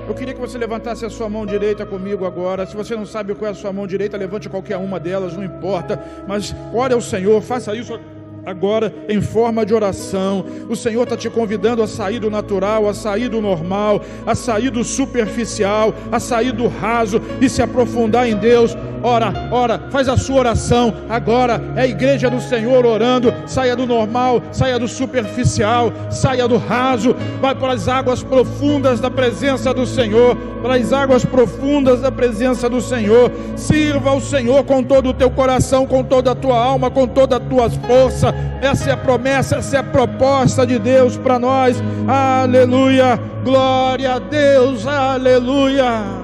S1: Eu queria que você levantasse a sua mão direita comigo agora. Se você não sabe qual é a sua mão direita, levante qualquer uma delas, não importa. Mas ore ao Senhor, faça isso agora em forma de oração. O Senhor está te convidando a sair do natural, a sair do normal, a sair do superficial, a sair do raso e se aprofundar em Deus. Ora, faz a sua oração agora. É a igreja do Senhor orando. Saia do normal, saia do superficial, saia do raso, vai para as águas profundas da presença do Senhor, para as águas profundas da presença do Senhor. Sirva ao Senhor com todo o teu coração, com toda a tua alma, com toda a tua força. Essa é a promessa, essa é a proposta de Deus para nós. Aleluia, glória a Deus, aleluia.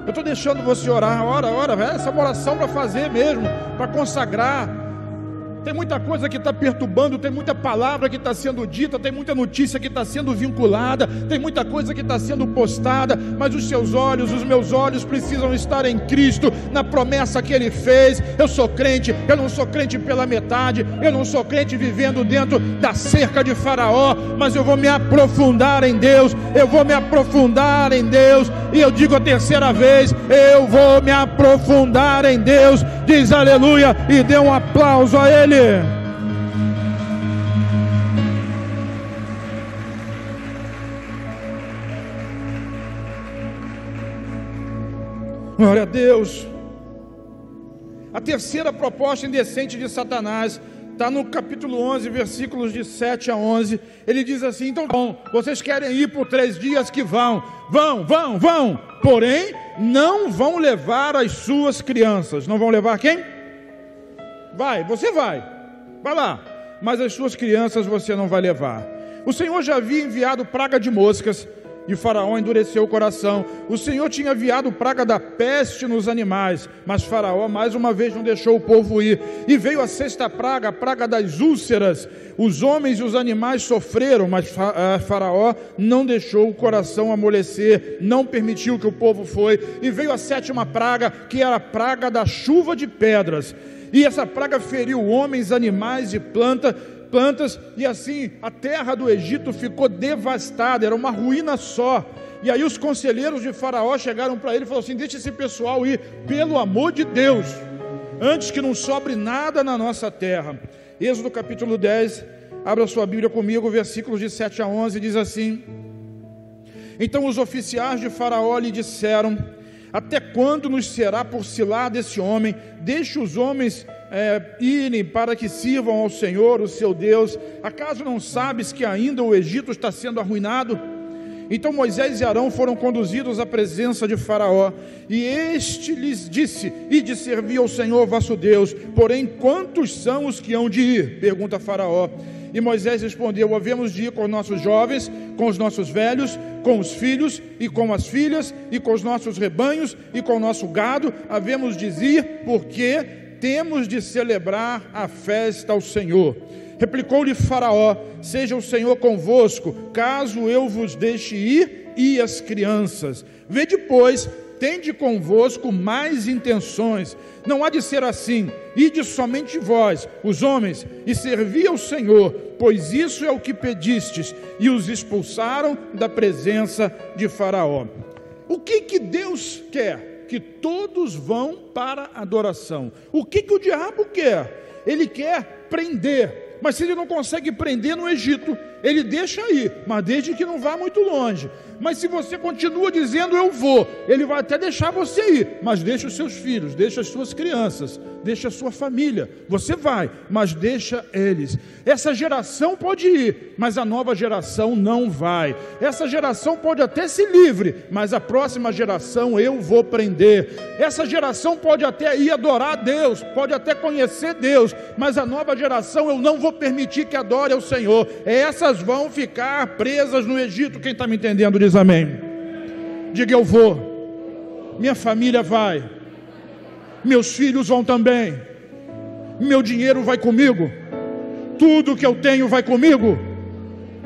S1: Eu estou deixando você orar, ora, essa é uma oração para fazer mesmo, para consagrar. Tem muita coisa que está perturbando, tem muita palavra que está sendo dita, tem muita notícia que está sendo vinculada, tem muita coisa que está sendo postada, mas os seus olhos, os meus olhos precisam estar em Cristo, na promessa que Ele fez. Eu sou crente, eu não sou crente pela metade, eu não sou crente vivendo dentro da cerca de Faraó, mas eu vou me aprofundar em Deus, eu vou me aprofundar em Deus, e eu digo a terceira vez, eu vou me aprofundar em Deus. Diz aleluia e dê um aplauso a Ele. Glória a Deus. A terceira proposta indecente de Satanás está no capítulo 11, versículos de 7 a 11. Ele diz assim, então bom, vocês querem ir por 3 dias que vão, porém não vão levar as suas crianças. Não vão levar quem? Você vai lá, mas as suas crianças você não vai levar. O Senhor já havia enviado praga de moscas e Faraó endureceu o coração. O Senhor tinha enviado praga da peste nos animais, mas Faraó mais uma vez não deixou o povo ir. E veio a 6ª praga, a praga das úlceras. Os homens e os animais sofreram, mas Faraó não deixou o coração amolecer, não permitiu que o povo foi. E veio a 7ª praga, que era a praga da chuva de pedras. E essa praga feriu homens, animais e plantas, e assim a terra do Egito ficou devastada, era uma ruína só. E aí os conselheiros de Faraó chegaram para ele e falaram assim, deixa esse pessoal ir, pelo amor de Deus, antes que não sobre nada na nossa terra. Êxodo capítulo 10, abra sua Bíblia comigo, versículos de 7 a 11, diz assim, então os oficiais de Faraó lhe disseram, até quando nos será por cilada esse homem? Deixe os homens irem para que sirvam ao Senhor, o seu Deus. Acaso não sabes que ainda o Egito está sendo arruinado? Então Moisés e Arão foram conduzidos à presença de Faraó, e este lhes disse: ide servir ao Senhor vosso Deus. Porém, quantos são os que hão de ir? Pergunta Faraó. E Moisés respondeu: havemos de ir com os nossos jovens, com os nossos velhos, com os filhos e com as filhas, e com os nossos rebanhos e com o nosso gado, havemos de ir, porque temos de celebrar a festa ao Senhor. Replicou-lhe Faraó: seja o Senhor convosco, caso eu vos deixe ir, e as crianças. Vede, pois, tende convosco mais intenções. Não há de ser assim. Ide somente vós, os homens, e servi ao Senhor, pois isso é o que pedistes. E os expulsaram da presença de Faraó. O que Deus quer? Que todos vão para a adoração. O que o diabo quer? Ele quer prender. Mas se ele não consegue prender no Egito, ele deixa ir, mas desde que não vá muito longe. Mas se você continua dizendo eu vou, ele vai até deixar você ir, mas deixa os seus filhos, deixa as suas crianças, deixa a sua família. Você vai, mas deixa eles. Essa geração pode ir, mas a nova geração não vai. Essa geração pode até se livre, mas a próxima geração eu vou prender. Essa geração pode até ir adorar a Deus, pode até conhecer Deus, mas a nova geração eu não vou permitir que adore ao Senhor. Essas vão ficar presas no Egito. Quem está me entendendo diz amém. Diga: eu vou, minha família vai, meus filhos vão também, meu dinheiro vai comigo, tudo que eu tenho vai comigo.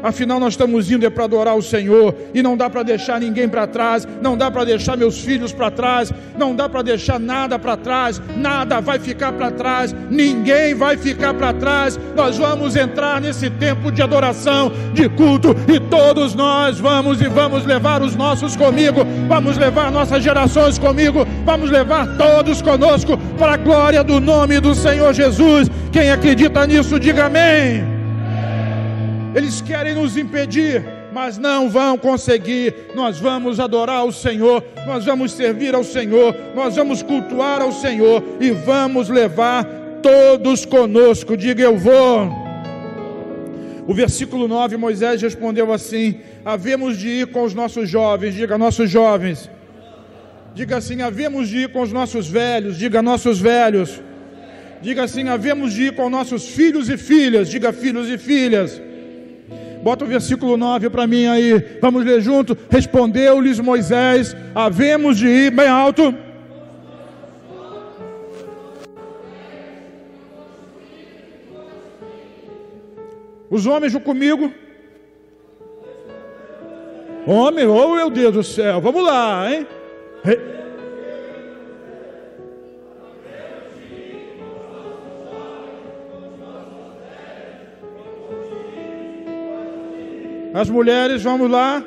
S1: Afinal nós estamos indo para adorar o Senhor, e não dá para deixar ninguém para trás, não dá para deixar meus filhos para trás, não dá para deixar nada para trás, nada vai ficar para trás, ninguém vai ficar para trás. Nós vamos entrar nesse tempo de adoração, de culto, e todos nós vamos levar os nossos comigo, vamos levar nossas gerações comigo, vamos levar todos conosco para a glória do nome do Senhor Jesus. Quem acredita nisso, diga amém. Eles querem nos impedir, mas não vão conseguir. Nós vamos adorar ao Senhor, nós vamos servir ao Senhor, nós vamos cultuar ao Senhor, e vamos levar todos conosco. Diga: eu vou. O versículo 9, Moisés respondeu assim: havemos de ir com os nossos jovens. Diga: nossos jovens. Diga assim: havemos de ir com os nossos velhos. Diga: nossos velhos. Diga assim: havemos de ir com nossos filhos e filhas. Diga: filhos e filhas. Bota o versículo 9 para mim aí, vamos ler junto. Respondeu-lhes Moisés: havemos de ir, bem alto. Os homens vão comigo. Homem, oh meu Deus do céu, vamos lá, hein? As mulheres, vamos lá.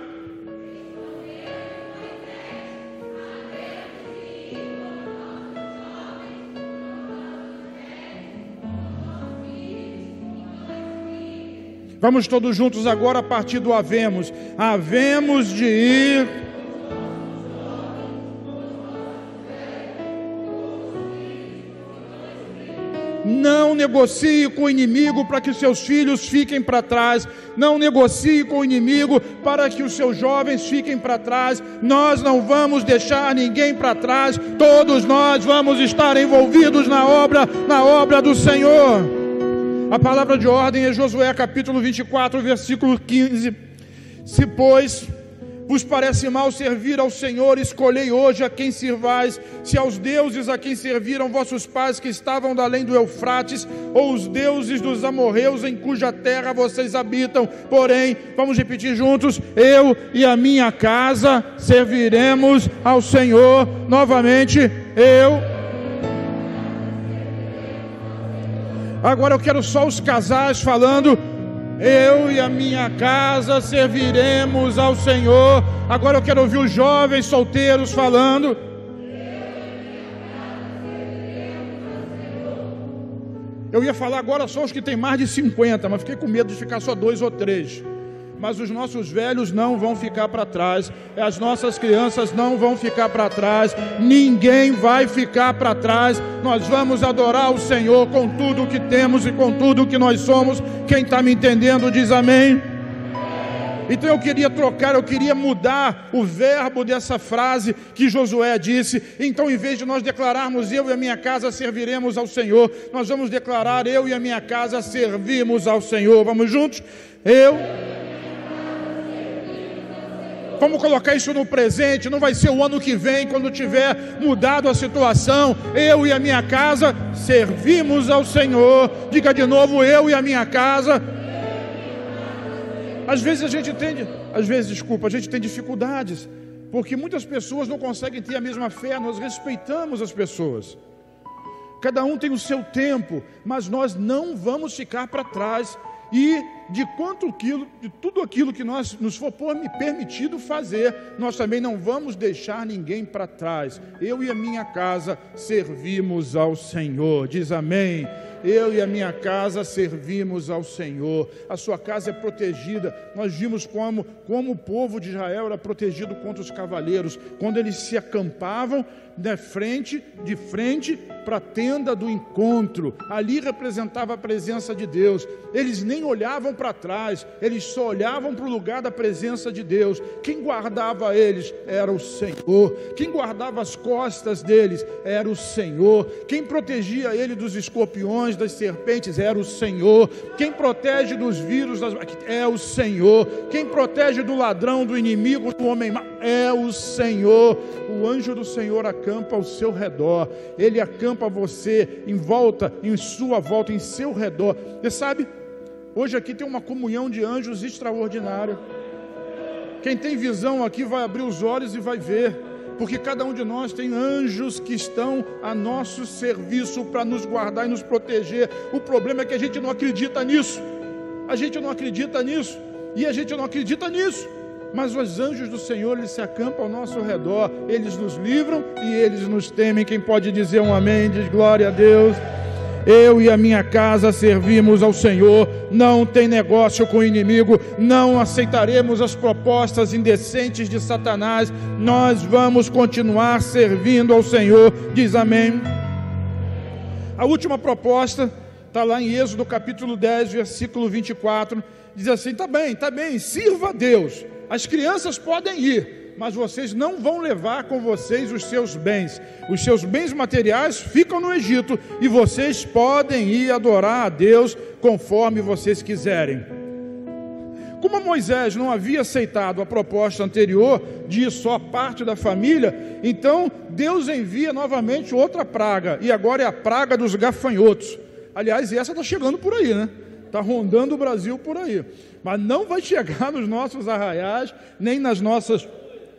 S1: Vamos todos juntos agora a partir do havemos. Havemos de ir. Não negocie com o inimigo para que seus filhos fiquem para trás. Não negocie com o inimigo para que os seus jovens fiquem para trás. Nós não vamos deixar ninguém para trás. Todos nós vamos estar envolvidos na obra do Senhor. A palavra de ordem é Josué capítulo 24, versículo 15. Se, pois, vos parece mal servir ao Senhor, escolhei hoje a quem sirvais, se aos deuses a quem serviram vossos pais que estavam da além do Eufrates, ou os deuses dos amorreus em cuja terra vocês habitam. Porém, vamos repetir juntos: eu e a minha casa serviremos ao Senhor. Novamente, eu. Agora eu quero só os casais falando: eu e a minha casa serviremos ao Senhor. Agora eu quero ouvir os jovens solteiros falando: eu ia falar agora só os que têm mais de 50, mas fiquei com medo de ficar só 2 ou 3. Mas os nossos velhos não vão ficar para trás, as nossas crianças não vão ficar para trás, ninguém vai ficar para trás. Nós vamos adorar o Senhor com tudo o que temos e com tudo o que nós somos. Quem está me entendendo diz amém. Então eu queria trocar, eu queria mudar o verbo dessa frase que Josué disse. Então, em vez de nós declararmos eu e a minha casa serviremos ao Senhor, nós vamos declarar eu e a minha casa servimos ao Senhor. Vamos juntos? Vamos colocar isso no presente. Não vai ser o ano que vem, quando tiver mudado a situação. Eu e a minha casa servimos ao Senhor. Diga de novo: eu e a minha casa. Às vezes a gente tem dificuldades, porque muitas pessoas não conseguem ter a mesma fé. Nós respeitamos as pessoas, cada um tem o seu tempo, mas nós não vamos ficar para trás. E de tudo aquilo que nos for permitido fazer, nós também não vamos deixar ninguém para trás. Eu e a minha casa servimos ao Senhor. Diz amém. Eu e a minha casa servimos ao Senhor. A sua casa é protegida. Nós vimos como o povo de Israel era protegido contra os cavaleiros, quando eles se acampavam de frente para a tenda do encontro. Ali representava a presença de Deus. Eles nem olhavam para trás, eles só olhavam para o lugar da presença de Deus. Quem guardava eles era o Senhor. Quem guardava as costas deles era o Senhor. Quem protegia ele dos escorpiões, das serpentes, era o Senhor. Quem protege dos vírus é o Senhor. Quem protege do ladrão, do inimigo, do homem mau, é o Senhor. O anjo do Senhor acampa ao seu redor. Ele acampa você em volta, em sua volta, em seu redor. Você sabe, hoje aqui tem uma comunhão de anjos extraordinária. Quem tem visão aqui vai abrir os olhos e vai ver, porque cada um de nós tem anjos que estão a nosso serviço para nos guardar e nos proteger. O problema é que a gente não acredita nisso. A gente não acredita nisso. E a gente não acredita nisso. Mas os anjos do Senhor, eles se acampam ao nosso redor. Eles nos livram e eles nos temem. Quem pode dizer um amém? Diz glória a Deus. Eu e a minha casa servimos ao Senhor. Não tem negócio com o inimigo. Não aceitaremos as propostas indecentes de Satanás. Nós vamos continuar servindo ao Senhor. Diz amém. A última proposta está lá em Êxodo capítulo 10, versículo 24. Diz assim: tá bem, sirva a Deus. As crianças podem ir, mas vocês não vão levar com vocês os seus bens. Os seus bens materiais ficam no Egito, e vocês podem ir adorar a Deus conforme vocês quiserem. Como Moisés não havia aceitado a proposta anterior de ir só parte da família, então Deus envia novamente outra praga, e agora é a praga dos gafanhotos. Aliás, essa está chegando por aí, né? Está rondando o Brasil por aí, mas não vai chegar nos nossos arraiais, nem nas nossas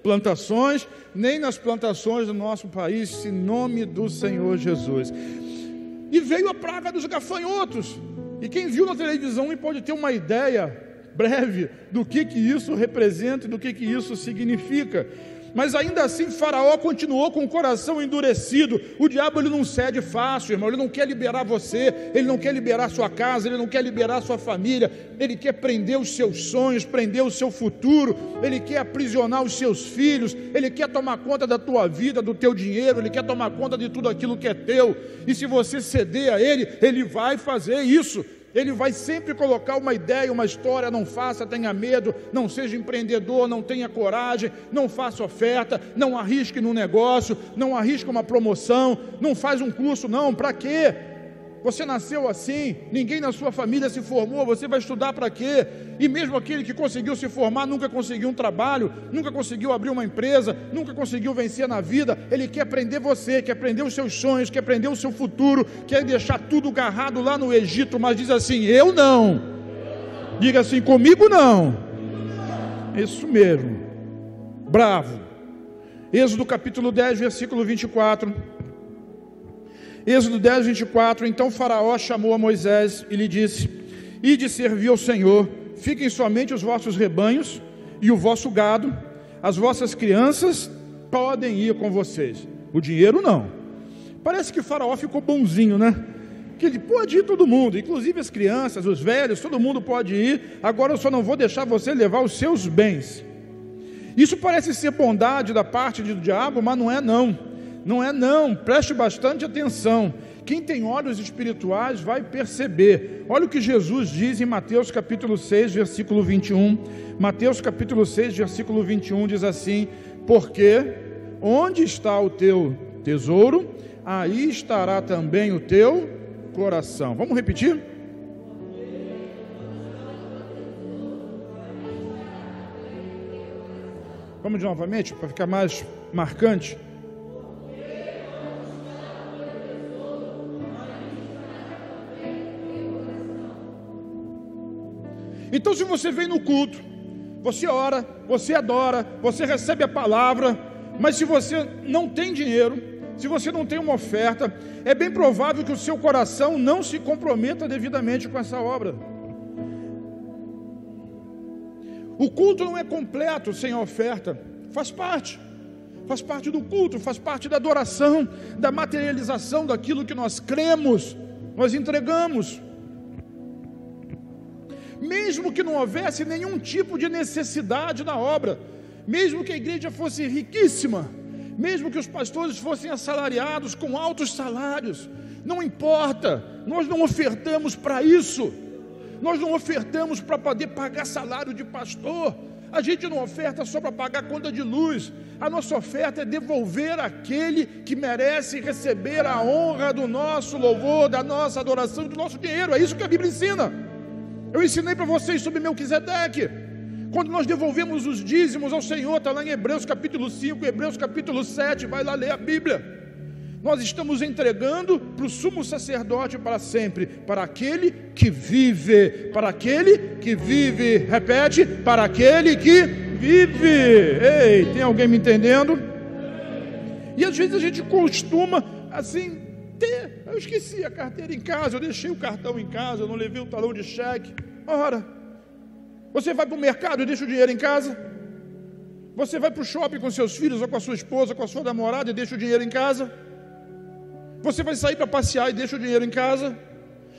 S1: plantações, nem nas plantações do nosso país, em nome do Senhor Jesus. E veio a praga dos gafanhotos, e quem viu na televisão pode ter uma ideia breve do que isso representa e do que isso significa. Mas ainda assim Faraó continuou com o coração endurecido. O diabo, ele não cede fácil, irmão. Ele não quer liberar você, ele não quer liberar sua casa, ele não quer liberar sua família. Ele quer prender os seus sonhos, prender o seu futuro. Ele quer aprisionar os seus filhos. Ele quer tomar conta da tua vida, do teu dinheiro. Ele quer tomar conta de tudo aquilo que é teu. E se você ceder a ele, ele vai fazer isso. Ele vai sempre colocar uma ideia, uma história. Não faça, tenha medo, não seja empreendedor, não tenha coragem, não faça oferta, não arrisque no negócio, não arrisque uma promoção, não faz um curso, não, para quê? Você nasceu assim, ninguém na sua família se formou, você vai estudar para quê? E mesmo aquele que conseguiu se formar, nunca conseguiu um trabalho, nunca conseguiu abrir uma empresa, nunca conseguiu vencer na vida. Ele quer prender você, quer prender os seus sonhos, quer prender o seu futuro, quer deixar tudo agarrado lá no Egito, mas diz assim: eu não. Diga assim: comigo não. Isso mesmo, bravo. Êxodo capítulo 10, versículo 24. Êxodo 10, 24. Então Faraó chamou a Moisés e lhe disse: ide servir ao Senhor, fiquem somente os vossos rebanhos e o vosso gado, as vossas crianças podem ir com vocês, o dinheiro não. Parece que Faraó ficou bonzinho, né? Que ele pode ir todo mundo, inclusive as crianças, os velhos, todo mundo pode ir. Agora eu só não vou deixar você levar os seus bens. Isso parece ser bondade da parte do diabo, mas não é não. Não é não, preste bastante atenção. Quem tem olhos espirituais vai perceber. Olha o que Jesus diz em Mateus capítulo 6, versículo 21. Mateus capítulo 6, versículo 21 diz assim: porque onde está o teu tesouro, aí estará também o teu coração. Vamos repetir? Vamos novamente, para ficar mais marcante. Então, se você vem no culto, você ora, você adora, você recebe a palavra, mas se você não tem dinheiro, se você não tem uma oferta, é bem provável que o seu coração não se comprometa devidamente com essa obra. O culto não é completo sem a oferta, faz parte do culto, faz parte da adoração, da materialização daquilo que nós cremos, nós entregamos. Mesmo que não houvesse nenhum tipo de necessidade na obra, mesmo que a igreja fosse riquíssima, mesmo que os pastores fossem assalariados com altos salários, não importa, nós não ofertamos para isso, nós não ofertamos para poder pagar salário de pastor, a gente não oferta só para pagar conta de luz, a nossa oferta é devolver àquele que merece receber a honra do nosso louvor, da nossa adoração, do nosso dinheiro. É isso que a Bíblia ensina. Eu ensinei para vocês sobre Melquisedeque, quando nós devolvemos os dízimos ao Senhor, está lá em Hebreus capítulo 5, Hebreus capítulo 7, vai lá ler a Bíblia. Nós estamos entregando para o sumo sacerdote para sempre, para aquele que vive, repete, para aquele que vive. Ei, tem alguém me entendendo? E às vezes a gente costuma assim, eu esqueci a carteira em casa, eu deixei o cartão em casa, eu não levei o talão de cheque. Ora, você vai para o mercado e deixa o dinheiro em casa? Você vai para o shopping com seus filhos, ou com a sua esposa, com a sua namorada e deixa o dinheiro em casa? Você vai sair para passear e deixa o dinheiro em casa?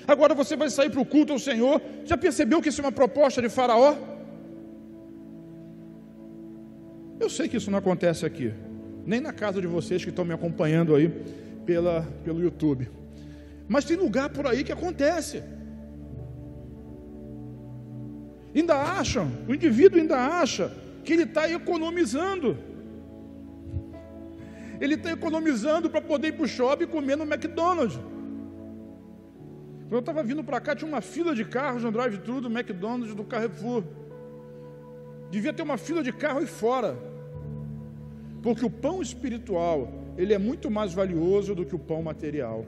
S1: Agora você vai sair para o culto ao Senhor? Já percebeu que isso é uma proposta de Faraó? Eu sei que isso não acontece aqui, nem na casa de vocês que estão me acompanhando aí pelo YouTube, mas tem lugar por aí que acontece. O indivíduo ainda acha que ele está economizando. Ele está economizando para poder ir para o shopping e comer no McDonald's. Quando eu estava vindo para cá, tinha uma fila de carros no drive-thru do McDonald's, do Carrefour. Devia ter uma fila de carro aí fora, porque o pão espiritual, ele é muito mais valioso do que o pão material.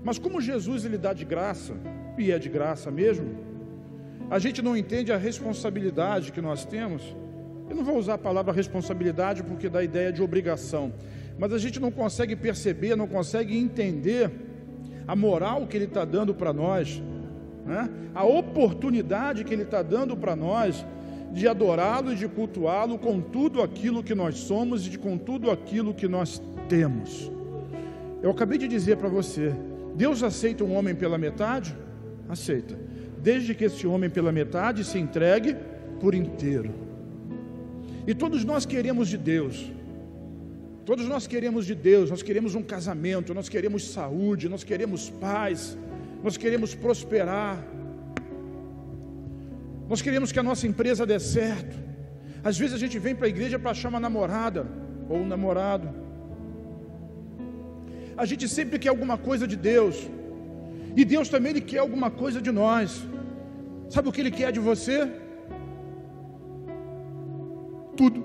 S1: Mas como Jesus ele dá de graça, e é de graça mesmo, a gente não entende a responsabilidade que nós temos. Eu não vou usar a palavra responsabilidade porque dá a ideia de obrigação, mas a gente não consegue perceber, não consegue entender a moral que Ele está dando para nós, né? A oportunidade que Ele está dando para nós de adorá-lo e de cultuá-lo com tudo aquilo que nós somos e com tudo aquilo que nós temos. Eu acabei de dizer para você, Deus aceita um homem pela metade? Aceita, desde que esse homem pela metade se entregue por inteiro. E todos nós queremos de Deus, nós queremos um casamento, nós queremos saúde, nós queremos paz, nós queremos prosperar, nós queremos que a nossa empresa dê certo. Às vezes a gente vem para a igreja para achar uma namorada ou um namorado, a gente sempre quer alguma coisa de Deus, e Deus também Ele quer alguma coisa de nós. Sabe o que Ele quer de você? Tudo.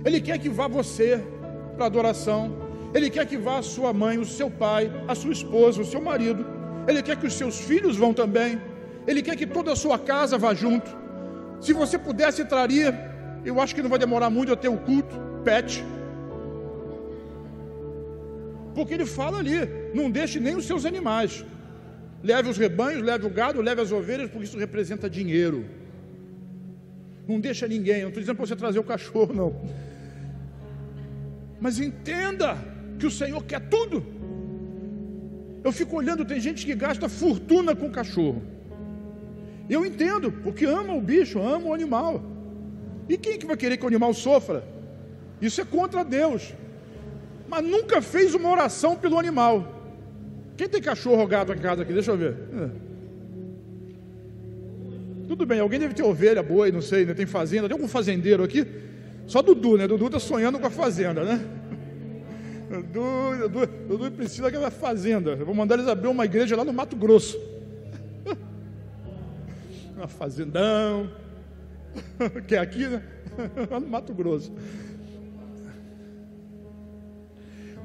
S1: Ele quer que vá você para adoração, Ele quer que vá a sua mãe, o seu pai, a sua esposa, o seu marido, Ele quer que os seus filhos vão também, Ele quer que toda a sua casa vá junto. Se você pudesse, traria, eu acho que não vai demorar muito a ter um culto, pet, porque Ele fala ali, não deixe nem os seus animais, leve os rebanhos, leve o gado, leve as ovelhas, porque isso representa dinheiro. Não deixa ninguém, não estou dizendo para você trazer o cachorro, não, mas entenda que o Senhor quer tudo. Eu fico olhando, tem gente que gasta fortuna com cachorro, eu entendo, porque ama o bicho, ama o animal, E quem que vai querer que o animal sofra? Isso é contra Deus. Mas nunca fez uma oração pelo animal. Quem tem cachorro ou gato em casa aqui? Deixa eu ver. Tudo bem, alguém deve ter ovelha, boi, não sei, né? Tem fazenda. Tem algum fazendeiro aqui? Só Dudu, né? Dudu está sonhando com a fazenda, né? Dudu precisa daquela fazenda. Eu vou mandar eles abrir uma igreja lá no Mato Grosso. Uma fazendão. Que é aqui, né? Lá no Mato Grosso.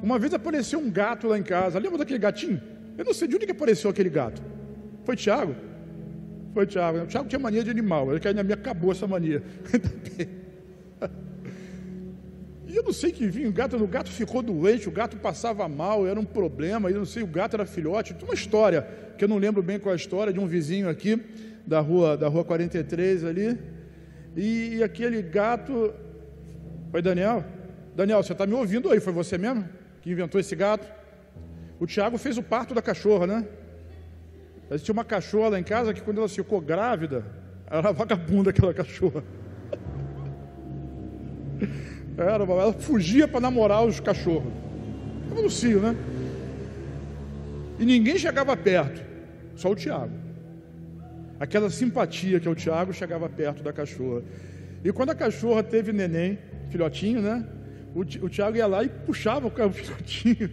S1: Uma vez apareceu um gato lá em casa. Lembra daquele gatinho? Eu não sei de onde que apareceu aquele gato. Foi Tiago? Foi Tiago. O Tiago tinha mania de animal. Ele na minha acabou essa mania. E eu não sei que vinha o gato ficou doente, o gato passava mal, era um problema, eu não sei, o gato era filhote. Tem uma história, que eu não lembro bem qual é a história, de um vizinho aqui, da rua 43 ali, e aquele gato... Foi Daniel? Daniel, você está me ouvindo aí? Foi você mesmo que inventou esse gato? O Tiago fez o parto da cachorra, né? Tinha uma cachorra lá em casa que quando ela ficou grávida, era vagabunda aquela cachorra. Ela fugia para namorar os cachorros. Estava no cio, né? E ninguém chegava perto, só o Tiago. Aquela simpatia que é o Tiago chegava perto da cachorra. E quando a cachorra teve neném, filhotinho, né? O Tiago ia lá e puxava o filhotinho.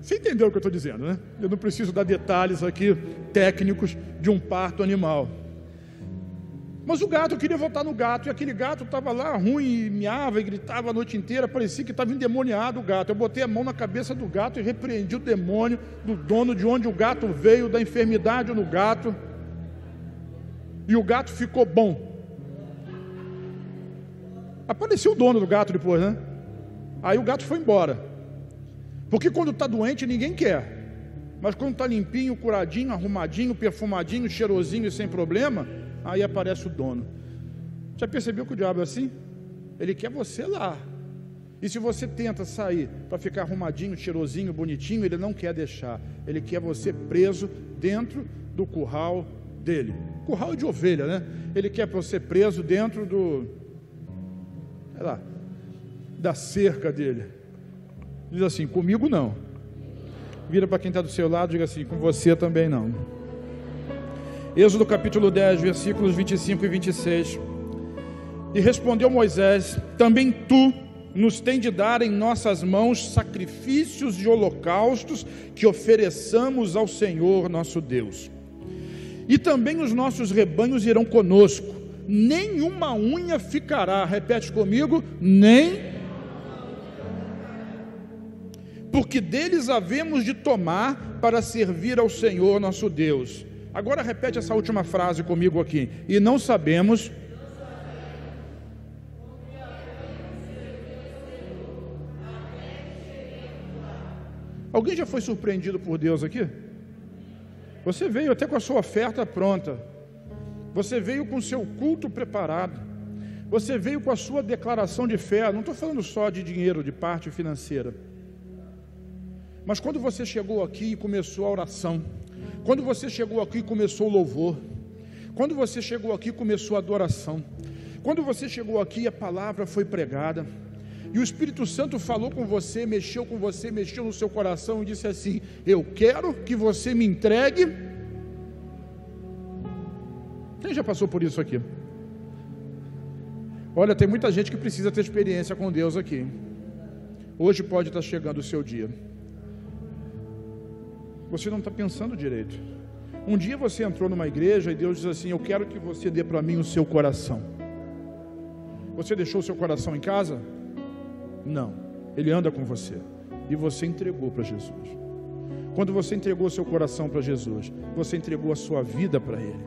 S1: Você entendeu o que eu estou dizendo, né? Eu não preciso dar detalhes aqui técnicos de um parto animal. Mas o gato, eu queria voltar no gato, e aquele gato estava lá ruim, e miava e gritava a noite inteira, parecia que estava endemoniado o gato. Eu botei a mão na cabeça do gato e repreendi o demônio do dono, de onde o gato veio, da enfermidade no gato, e o gato ficou bom. Apareceu o dono do gato depois, né? Aí o gato foi embora, porque quando está doente ninguém quer, mas quando está limpinho, curadinho, arrumadinho, perfumadinho, cheirosinho e sem problema, aí aparece o dono. Já percebeu que o diabo é assim? Ele quer você lá. E se você tenta sair para ficar arrumadinho, cheirosinho, bonitinho, ele não quer deixar. Ele quer você preso dentro do curral dele. Curral de ovelha, né? Ele quer você preso dentro da cerca dele. Diz assim: comigo não. Vira para quem está do seu lado e diga assim: com você também não. Êxodo capítulo 10, versículos 25 e 26. E respondeu Moisés: também tu nos tem de dar em nossas mãos sacrifícios de holocaustos que ofereçamos ao Senhor nosso Deus. E também os nossos rebanhos irão conosco, nenhuma unha ficará. Repete comigo: porque deles havemos de tomar para servir ao Senhor nosso Deus. Agora repete essa última frase comigo aqui. E não sabemos Alguém já foi surpreendido por Deus aqui? Você veio até com a sua oferta pronta, você veio com o seu culto preparado, você veio com a sua declaração de fé. Não estou falando só de dinheiro, de parte financeira, mas quando você chegou aqui e começou a oração, quando você chegou aqui e começou o louvor, quando você chegou aqui e começou a adoração, quando você chegou aqui e a palavra foi pregada, e o Espírito Santo falou com você, mexeu no seu coração e disse assim: eu quero que você me entregue. Quem já passou por isso aqui? Olha, tem muita gente que precisa ter experiência com Deus aqui. Hoje pode estar chegando o seu dia. Você não está pensando direito. Um dia você entrou numa igreja e Deus diz assim: eu quero que você dê para mim o seu coração. Você deixou o seu coração em casa? Não, Ele anda com você. E você entregou para Jesus. Quando você entregou o seu coração para Jesus, você entregou a sua vida para Ele.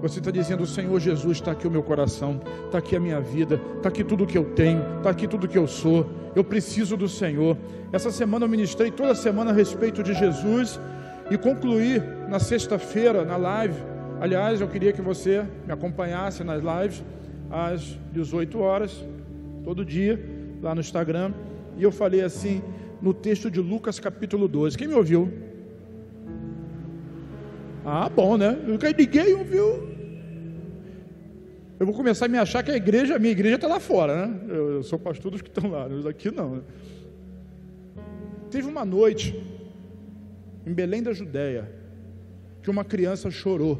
S1: Você está dizendo: Senhor Jesus, está aqui o meu coração, está aqui a minha vida, está aqui tudo que eu tenho, está aqui tudo que eu sou, eu preciso do Senhor. Essa semana eu ministrei toda semana a respeito de Jesus e concluí na sexta-feira, na live. Aliás, eu queria que você me acompanhasse nas lives às 18 horas, todo dia, lá no Instagram, e eu falei assim, no texto de Lucas capítulo 12, quem me ouviu? Ah, bom, né? Ninguém ouviu. Eu vou começar a me achar que a minha igreja está lá fora, né? Eu sou pastor dos que estão lá, os daqui não, né? Teve uma noite em Belém da Judéia que uma criança chorou.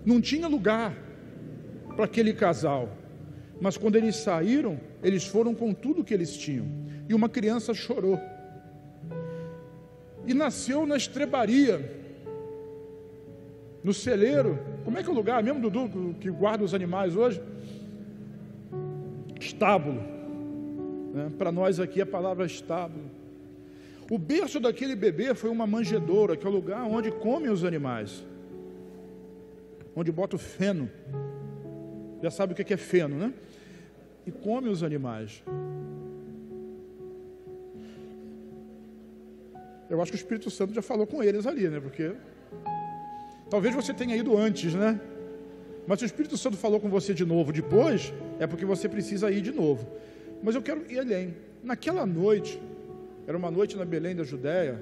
S1: Não tinha lugar para aquele casal, mas quando eles saíram, eles foram com tudo que eles tinham, e uma criança chorou, e nasceu na estrebaria, no celeiro. Como é que é o lugar mesmo, Dudu, que guarda os animais hoje? Estábulo, né? Para nós aqui a palavra estábulo. O berço daquele bebê foi uma manjedoura, que é o lugar onde comem os animais, onde bota o feno. Já sabe o que é feno, né? E come os animais. Eu acho que o Espírito Santo já falou com eles ali, né? Porque talvez você tenha ido antes, né? Mas se o Espírito Santo falou com você de novo depois, é porque você precisa ir de novo. Mas eu quero ir além. Naquela noite, era uma noite na Belém da Judéia,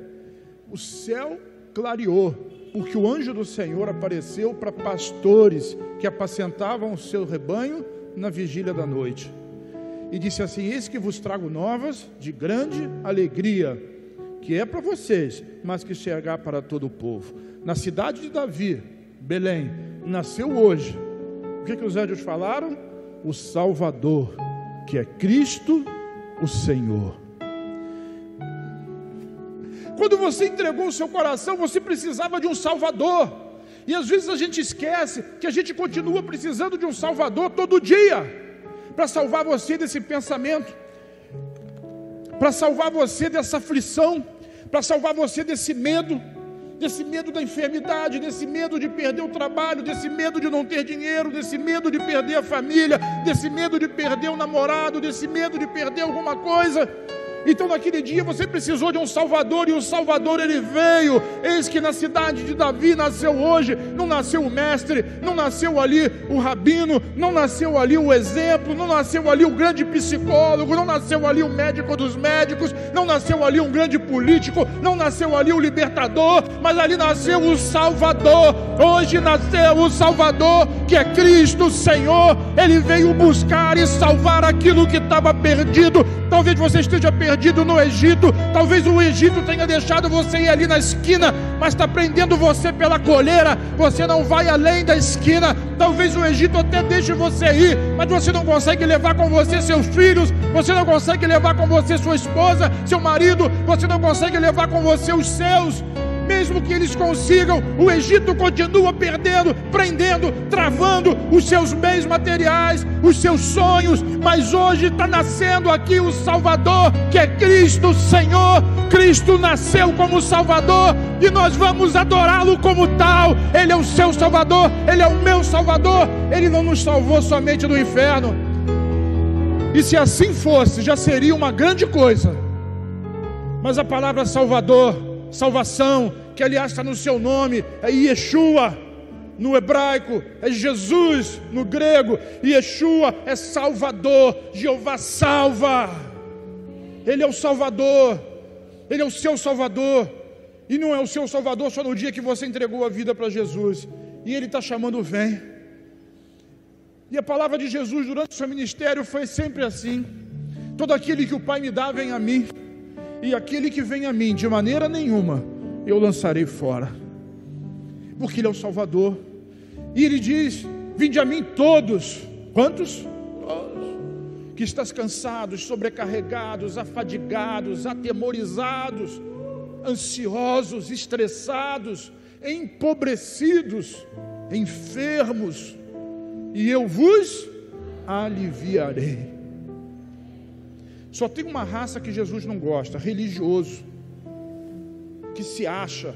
S1: o céu clareou, porque o anjo do Senhor apareceu para pastores que apacentavam o seu rebanho na vigília da noite, e disse assim: eis que vos trago novas de grande alegria, que é para vocês, mas que chegará para todo o povo. Na cidade de Davi, Belém, nasceu hoje, o que os anjos falaram? O Salvador, que é Cristo o Senhor. Quando você entregou o seu coração, você precisava de um Salvador, e às vezes a gente esquece que a gente continua precisando de um Salvador todo dia, para salvar você desse pensamento, para salvar você dessa aflição, para salvar você desse medo da enfermidade, desse medo de perder o trabalho, desse medo de não ter dinheiro, desse medo de perder a família, desse medo de perder o namorado, desse medo de perder alguma coisa. Então naquele dia você precisou de um Salvador, e o Salvador ele veio. Eis que na cidade de Davi nasceu hoje. Não nasceu o mestre, não nasceu ali o rabino, não nasceu ali o exemplo, não nasceu ali o grande psicólogo, não nasceu ali o médico dos médicos, não nasceu ali um grande político, não nasceu ali o libertador, mas ali nasceu o Salvador. Hoje nasceu o Salvador, que é Cristo Senhor. Ele veio buscar e salvar aquilo que estava perdido. Talvez você esteja perdido no Egito, talvez o Egito tenha deixado você ir ali na esquina, mas está prendendo você pela coleira, você não vai além da esquina. Talvez o Egito até deixe você ir, mas você não consegue levar com você seus filhos, você não consegue levar com você sua esposa, seu marido, você não consegue levar com você os seus. Mesmo que eles consigam, o Egito continua perdendo, prendendo, travando os seus bens materiais, os seus sonhos. Mas hoje está nascendo aqui o Salvador, que é Cristo Senhor. Cristo nasceu como Salvador, e nós vamos adorá-lo como tal. Ele é o seu Salvador, Ele é o meu Salvador. Ele não nos salvou somente do inferno, e se assim fosse, já seria uma grande coisa. Mas a palavra Salvador, salvação, que aliás está no seu nome, é Yeshua no hebraico, é Jesus no grego. Yeshua é Salvador, Jeová salva. Ele é o Salvador, Ele é o seu Salvador, e não é o seu Salvador só no dia que você entregou a vida para Jesus, e Ele está chamando: vem. E a palavra de Jesus durante o seu ministério foi sempre assim: todo aquele que o Pai me dá vem a mim, e aquele que vem a mim, de maneira nenhuma eu lançarei fora. Porque Ele é o Salvador. E Ele diz: vinde a mim todos. Quantos? Todos. Que estás cansados, sobrecarregados, afadigados, atemorizados, ansiosos, estressados, empobrecidos, enfermos, e eu vos aliviarei. Só tem uma raça que Jesus não gosta: religioso, que se acha,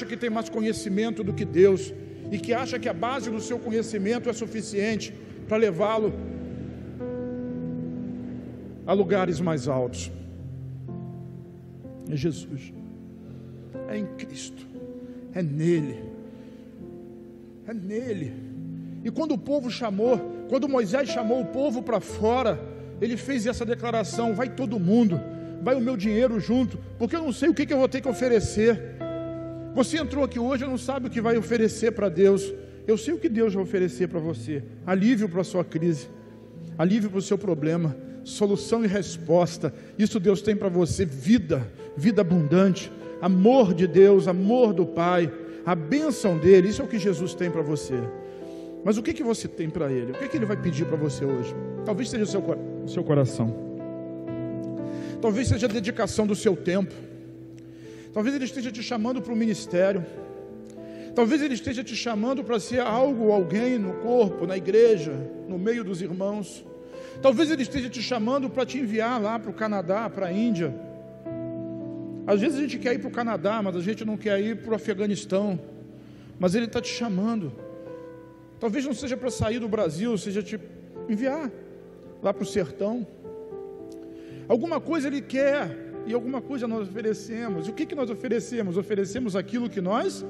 S1: que tem mais conhecimento do que Deus, e que acha que a base do seu conhecimento é suficiente para levá-lo a lugares mais altos. É Jesus, é em Cristo, é nele, é nele. E quando o povo chamou, quando Moisés chamou o povo para fora, ele fez essa declaração: vai todo mundo, vai o meu dinheiro junto, porque eu não sei o que eu vou ter que oferecer. Você entrou aqui hoje e não sabe o que vai oferecer para Deus. Eu sei o que Deus vai oferecer para você: alívio para a sua crise, alívio para o seu problema, solução e resposta. Isso Deus tem para você: vida, vida abundante, amor de Deus, amor do Pai, a bênção dele. Isso é o que Jesus tem para você. Mas o que você tem para Ele? O que Ele vai pedir para você hoje? Talvez seja o seu coração, talvez seja a dedicação do seu tempo, talvez Ele esteja te chamando para o ministério, talvez Ele esteja te chamando para ser algo ou alguém no corpo, na igreja, no meio dos irmãos. Talvez Ele esteja te chamando para te enviar lá para o Canadá, para a Índia. Às vezes a gente quer ir para o Canadá, mas a gente não quer ir para o Afeganistão. Mas Ele está te chamando. Talvez não seja para sair do Brasil, seja te enviar lá para o sertão. Alguma coisa Ele quer, e alguma coisa nós oferecemos. E o que nós oferecemos? Oferecemos aquilo que nós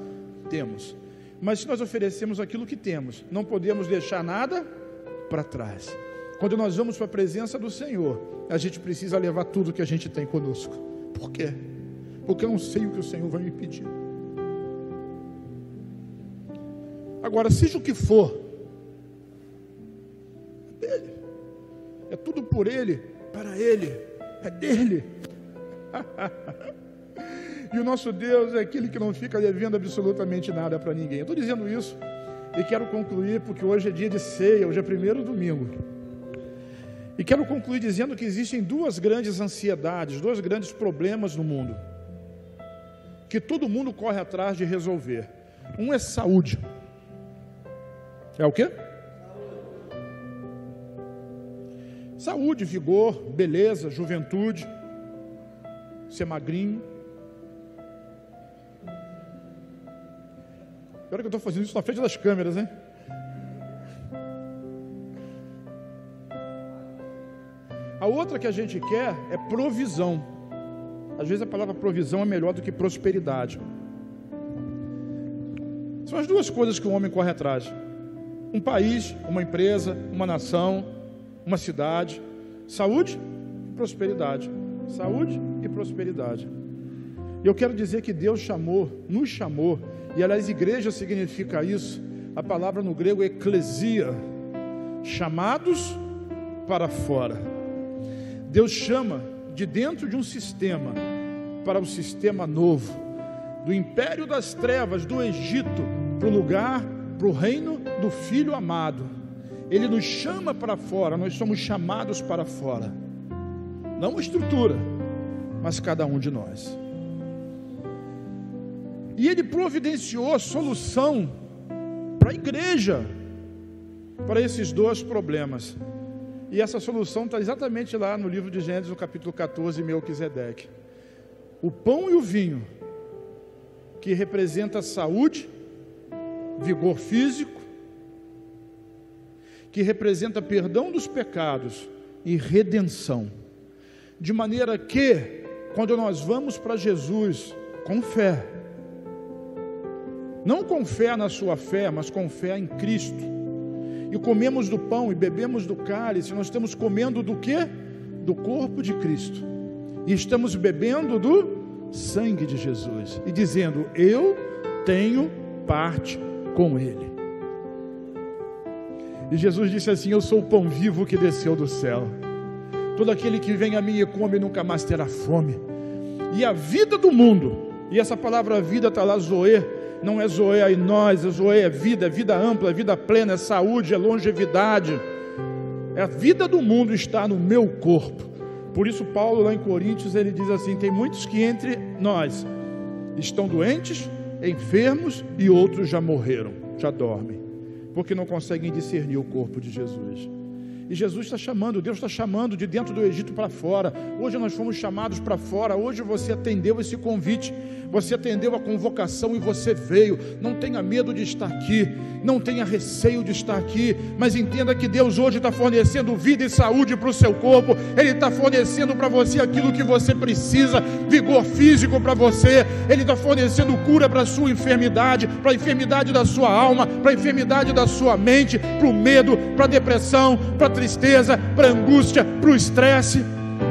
S1: temos. Mas se nós oferecemos aquilo que temos, não podemos deixar nada para trás. Quando nós vamos para a presença do Senhor, a gente precisa levar tudo que a gente tem conosco. Por quê? Porque eu não sei o que o Senhor vai me pedir. Agora, seja o que for, é dele, é tudo por Ele, para Ele, é dele. E o nosso Deus é aquele que não fica devendo absolutamente nada para ninguém. Eu estou dizendo isso e quero concluir, porque hoje é dia de ceia, hoje é primeiro domingo. E quero concluir dizendo que existem duas grandes ansiedades, dois grandes problemas no mundo, que todo mundo corre atrás de resolver. Um é saúde. É o quê? Saúde, vigor, beleza, juventude, ser magrinho. Pior que eu estou fazendo isso na frente das câmeras, hein? A outra que a gente quer é provisão. Às vezes a palavra provisão é melhor do que prosperidade. São as duas coisas que o homem corre atrás. Um país, uma empresa, uma nação, uma cidade. Saúde e prosperidade. Saúde e prosperidade. E eu quero dizer que Deus chamou, nos chamou, e aliás, igreja significa isso. A palavra no grego é eclesia, chamados para fora. Deus chama de dentro de um sistema para um sistema novo, do império das trevas, do Egito, para o lugar, para o reino do Filho amado. Ele nos chama para fora, nós somos chamados para fora. Não a estrutura, mas cada um de nós. E Ele providenciou solução para a igreja, para esses dois problemas. E essa solução está exatamente lá no livro de Gênesis, no capítulo 14, Melquisedeque. O pão e o vinho, que representa saúde, vigor físico, que representa perdão dos pecados e redenção. De maneira que, quando nós vamos para Jesus com fé, não com fé na sua fé, mas com fé em Cristo, e comemos do pão e bebemos do cálice, nós estamos comendo do quê? Do corpo de Cristo, e estamos bebendo do sangue de Jesus, e dizendo, eu tenho parte com Ele. E Jesus disse assim, eu sou o pão vivo que desceu do céu, todo aquele que vem a mim e come nunca mais terá fome, e a vida do mundo, e essa palavra vida está lá, zoe, não é zoe aí nós, é zoe, é vida ampla, é vida plena, é saúde, é longevidade, é a vida do mundo está no meu corpo. Por isso Paulo lá em Coríntios, ele diz assim, tem muitos que entre nós estão doentes, enfermos, e outros já morreram, já dormem, porque não conseguem discernir o corpo de Jesus. E Jesus está chamando, Deus está chamando de dentro do Egito para fora. Hoje nós fomos chamados para fora. Hoje você atendeu esse convite, você atendeu a convocação e você veio. Não tenha medo de estar aqui, não tenha receio de estar aqui, mas entenda que Deus hoje está fornecendo vida e saúde para o seu corpo. Ele está fornecendo para você aquilo que você precisa, vigor físico para você. Ele está fornecendo cura para a sua enfermidade, para a enfermidade da sua alma, para a enfermidade da sua mente, para o medo, para a depressão, para a tristeza, para a angústia, para o estresse,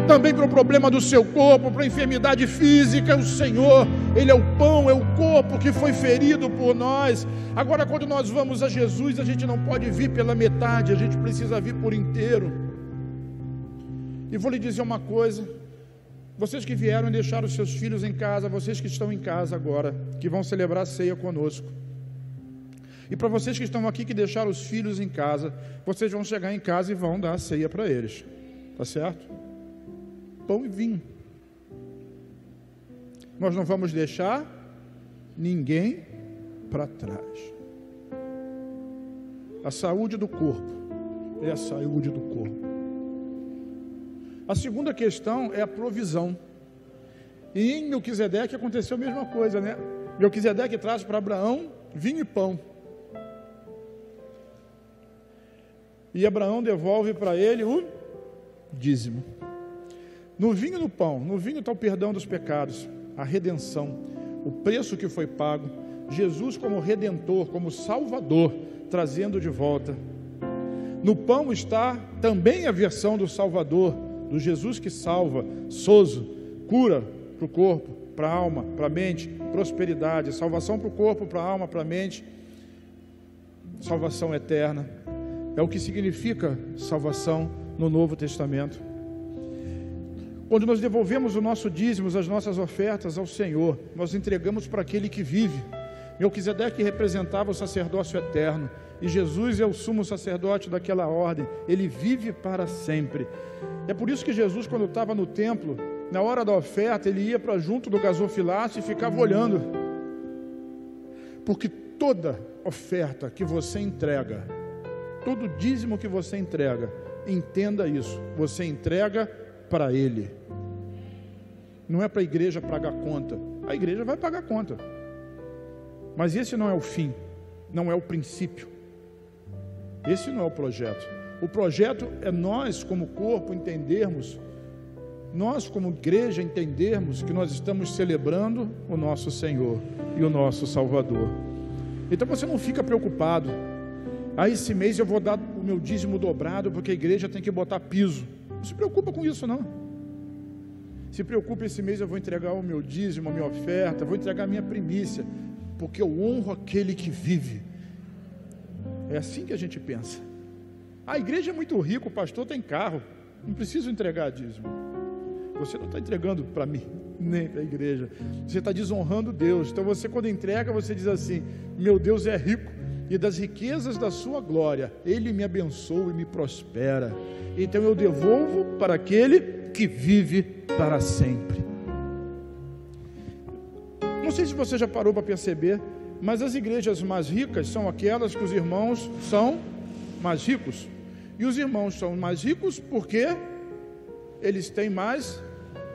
S1: também para o problema do seu corpo, para a enfermidade física. O Senhor Ele é o pão, é o corpo que foi ferido por nós. Agora, quando nós vamos a Jesus, a gente não pode vir pela metade, a gente precisa vir por inteiro. E vou lhe dizer uma coisa: vocês que vieram deixar os seus filhos em casa, vocês que estão em casa agora, que vão celebrar a ceia conosco, e para vocês que estão aqui que deixaram os filhos em casa, vocês vão chegar em casa e vão dar a ceia para eles, tá certo? Pão e vinho. Nós não vamos deixar ninguém para trás. A saúde do corpo é a saúde do corpo. A segunda questão é a provisão. E em Melquisedeque aconteceu a mesma coisa, né? Melquisedeque traz para Abraão vinho e pão. E Abraão devolve para ele o dízimo. No vinho e no pão, no vinho está o perdão dos pecados, a redenção, o preço que foi pago, Jesus como Redentor, como Salvador, trazendo de volta. No pão está também a versão do Salvador, do Jesus que salva, sozo, cura para o corpo, para a alma, para a mente, prosperidade, salvação para o corpo, para a alma, para a mente, salvação eterna. É o que significa salvação no Novo Testamento. Quando nós devolvemos o nosso dízimo, as nossas ofertas ao Senhor, nós entregamos para aquele que vive. Melquisedeque representava o sacerdócio eterno, e Jesus é o sumo sacerdote daquela ordem, ele vive para sempre. É por isso que Jesus, quando estava no templo, na hora da oferta, ele ia para junto do gasofilaço e ficava olhando, porque toda oferta que você entrega, todo dízimo que você entrega, entenda isso, você entrega para Ele. Não é para a igreja pagar conta. A igreja vai pagar conta, mas esse não é o fim, não é o princípio, esse não é o projeto. O projeto é nós como corpo entendermos, nós como igreja entendermos que nós estamos celebrando o nosso Senhor e o nosso Salvador. Então você não fica preocupado: esse mês eu vou dar o meu dízimo dobrado porque a igreja tem que botar piso. Não se preocupa com isso, não. Se preocupa: esse mês eu vou entregar o meu dízimo, a minha oferta, vou entregar a minha primícia, porque eu honro aquele que vive. É assim que a gente pensa. A igreja é muito rica, o pastor tem carro, não preciso entregar dízimo. Você não está entregando para mim, nem para a igreja, você está desonrando Deus. Então você, quando entrega, você diz assim: meu Deus é rico, e das riquezas da sua glória Ele me abençoa e me prospera, então eu devolvo para aquele que vive para sempre. Não sei se você já parou para perceber, mas as igrejas mais ricas são aquelas que os irmãos são mais ricos, e os irmãos são mais ricos porque eles têm mais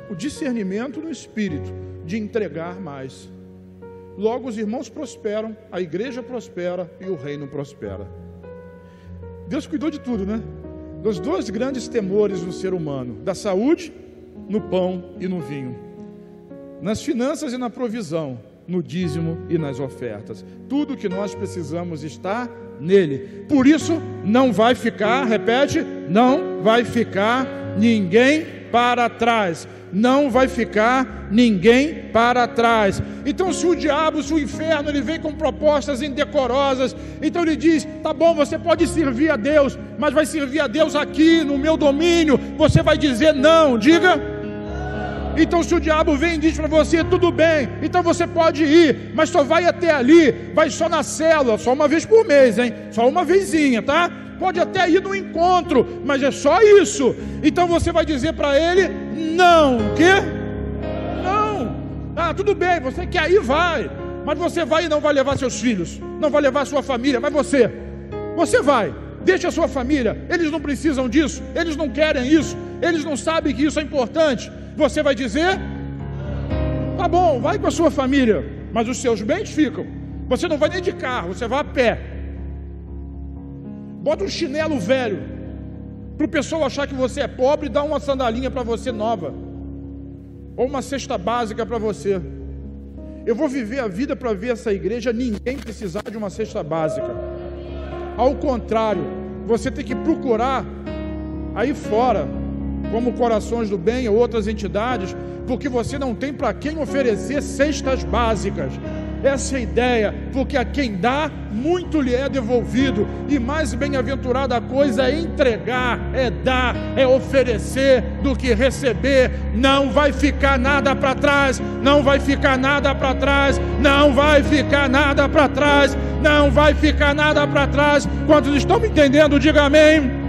S1: o discernimento no espírito de entregar mais. Logo os irmãos prosperam, a igreja prospera e o reino prospera. Deus cuidou de tudo, né? Dos dois grandes temores no ser humano: da saúde, no pão e no vinho, nas finanças e na provisão, no dízimo e nas ofertas. Tudo que nós precisamos está nele. Por isso não vai ficar, repete, não vai ficar ninguém para trás. Não vai ficar ninguém para trás. Então se o diabo, se o inferno, ele vem com propostas indecorosas, então ele diz: tá bom, você pode servir a Deus, mas vai servir a Deus aqui no meu domínio. Você vai dizer não, diga. Então se o diabo vem e diz para você: tudo bem, então você pode ir, mas só vai até ali, vai só na célula, só uma vez por mês, hein? Só uma vezinha, tá? Pode até ir no encontro, mas é só isso. Então você vai dizer para ele: não. O quê? Não. Ah, tudo bem, você quer ir, vai, mas você vai e não vai levar seus filhos, não vai levar sua família, mas você vai, deixa a sua família, eles não precisam disso, eles não querem isso, eles não sabem que isso é importante. Você vai dizer: tá bom, vai com a sua família, mas os seus bens ficam. Você não vai nem de carro, você vai a pé. Bota um chinelo velho, para o pessoal achar que você é pobre, e dá uma sandalinha para você nova, ou uma cesta básica para você. Eu vou viver a vida para ver essa igreja ninguém precisar de uma cesta básica. Ao contrário, você tem que procurar aí fora como Corações do Bem ou outras entidades, porque você não tem para quem oferecer cestas básicas. Essa é a ideia, porque a quem dá, muito lhe é devolvido, e mais bem-aventurada coisa é entregar, é dar, é oferecer do que receber. Não vai ficar nada para trás, não vai ficar nada para trás, não vai ficar nada para trás, não vai ficar nada para trás. Quantos estão me entendendo? Diga amém.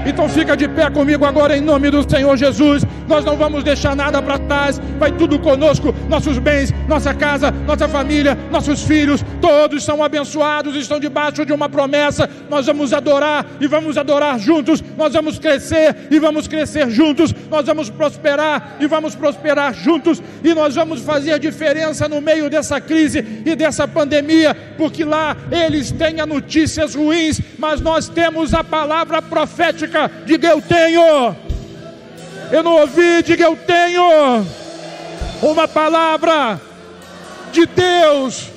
S1: Então fica de pé comigo agora em nome do Senhor Jesus. Nós não vamos deixar nada para trás, vai tudo conosco, nossos bens, nossa casa, nossa família, nossos filhos, todos são abençoados, estão debaixo de uma promessa. Nós vamos adorar e vamos adorar juntos, nós vamos crescer e vamos crescer juntos, nós vamos prosperar e vamos prosperar juntos, e nós vamos fazer diferença no meio dessa crise e dessa pandemia, porque lá eles têm as notícias ruins, mas nós temos a palavra profética. Diga: eu tenho. Eu não ouvi, diga: eu tenho uma palavra de Deus,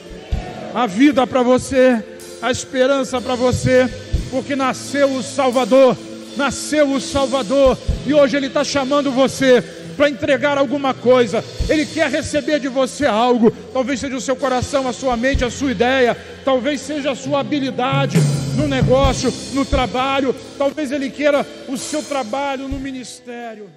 S1: a vida para você, a esperança para você, porque nasceu o Salvador, e hoje Ele está chamando você para entregar alguma coisa. Ele quer receber de você algo, talvez seja o seu coração, a sua mente, a sua ideia, talvez seja a sua habilidade no negócio, no trabalho, talvez Ele queira o seu trabalho no ministério.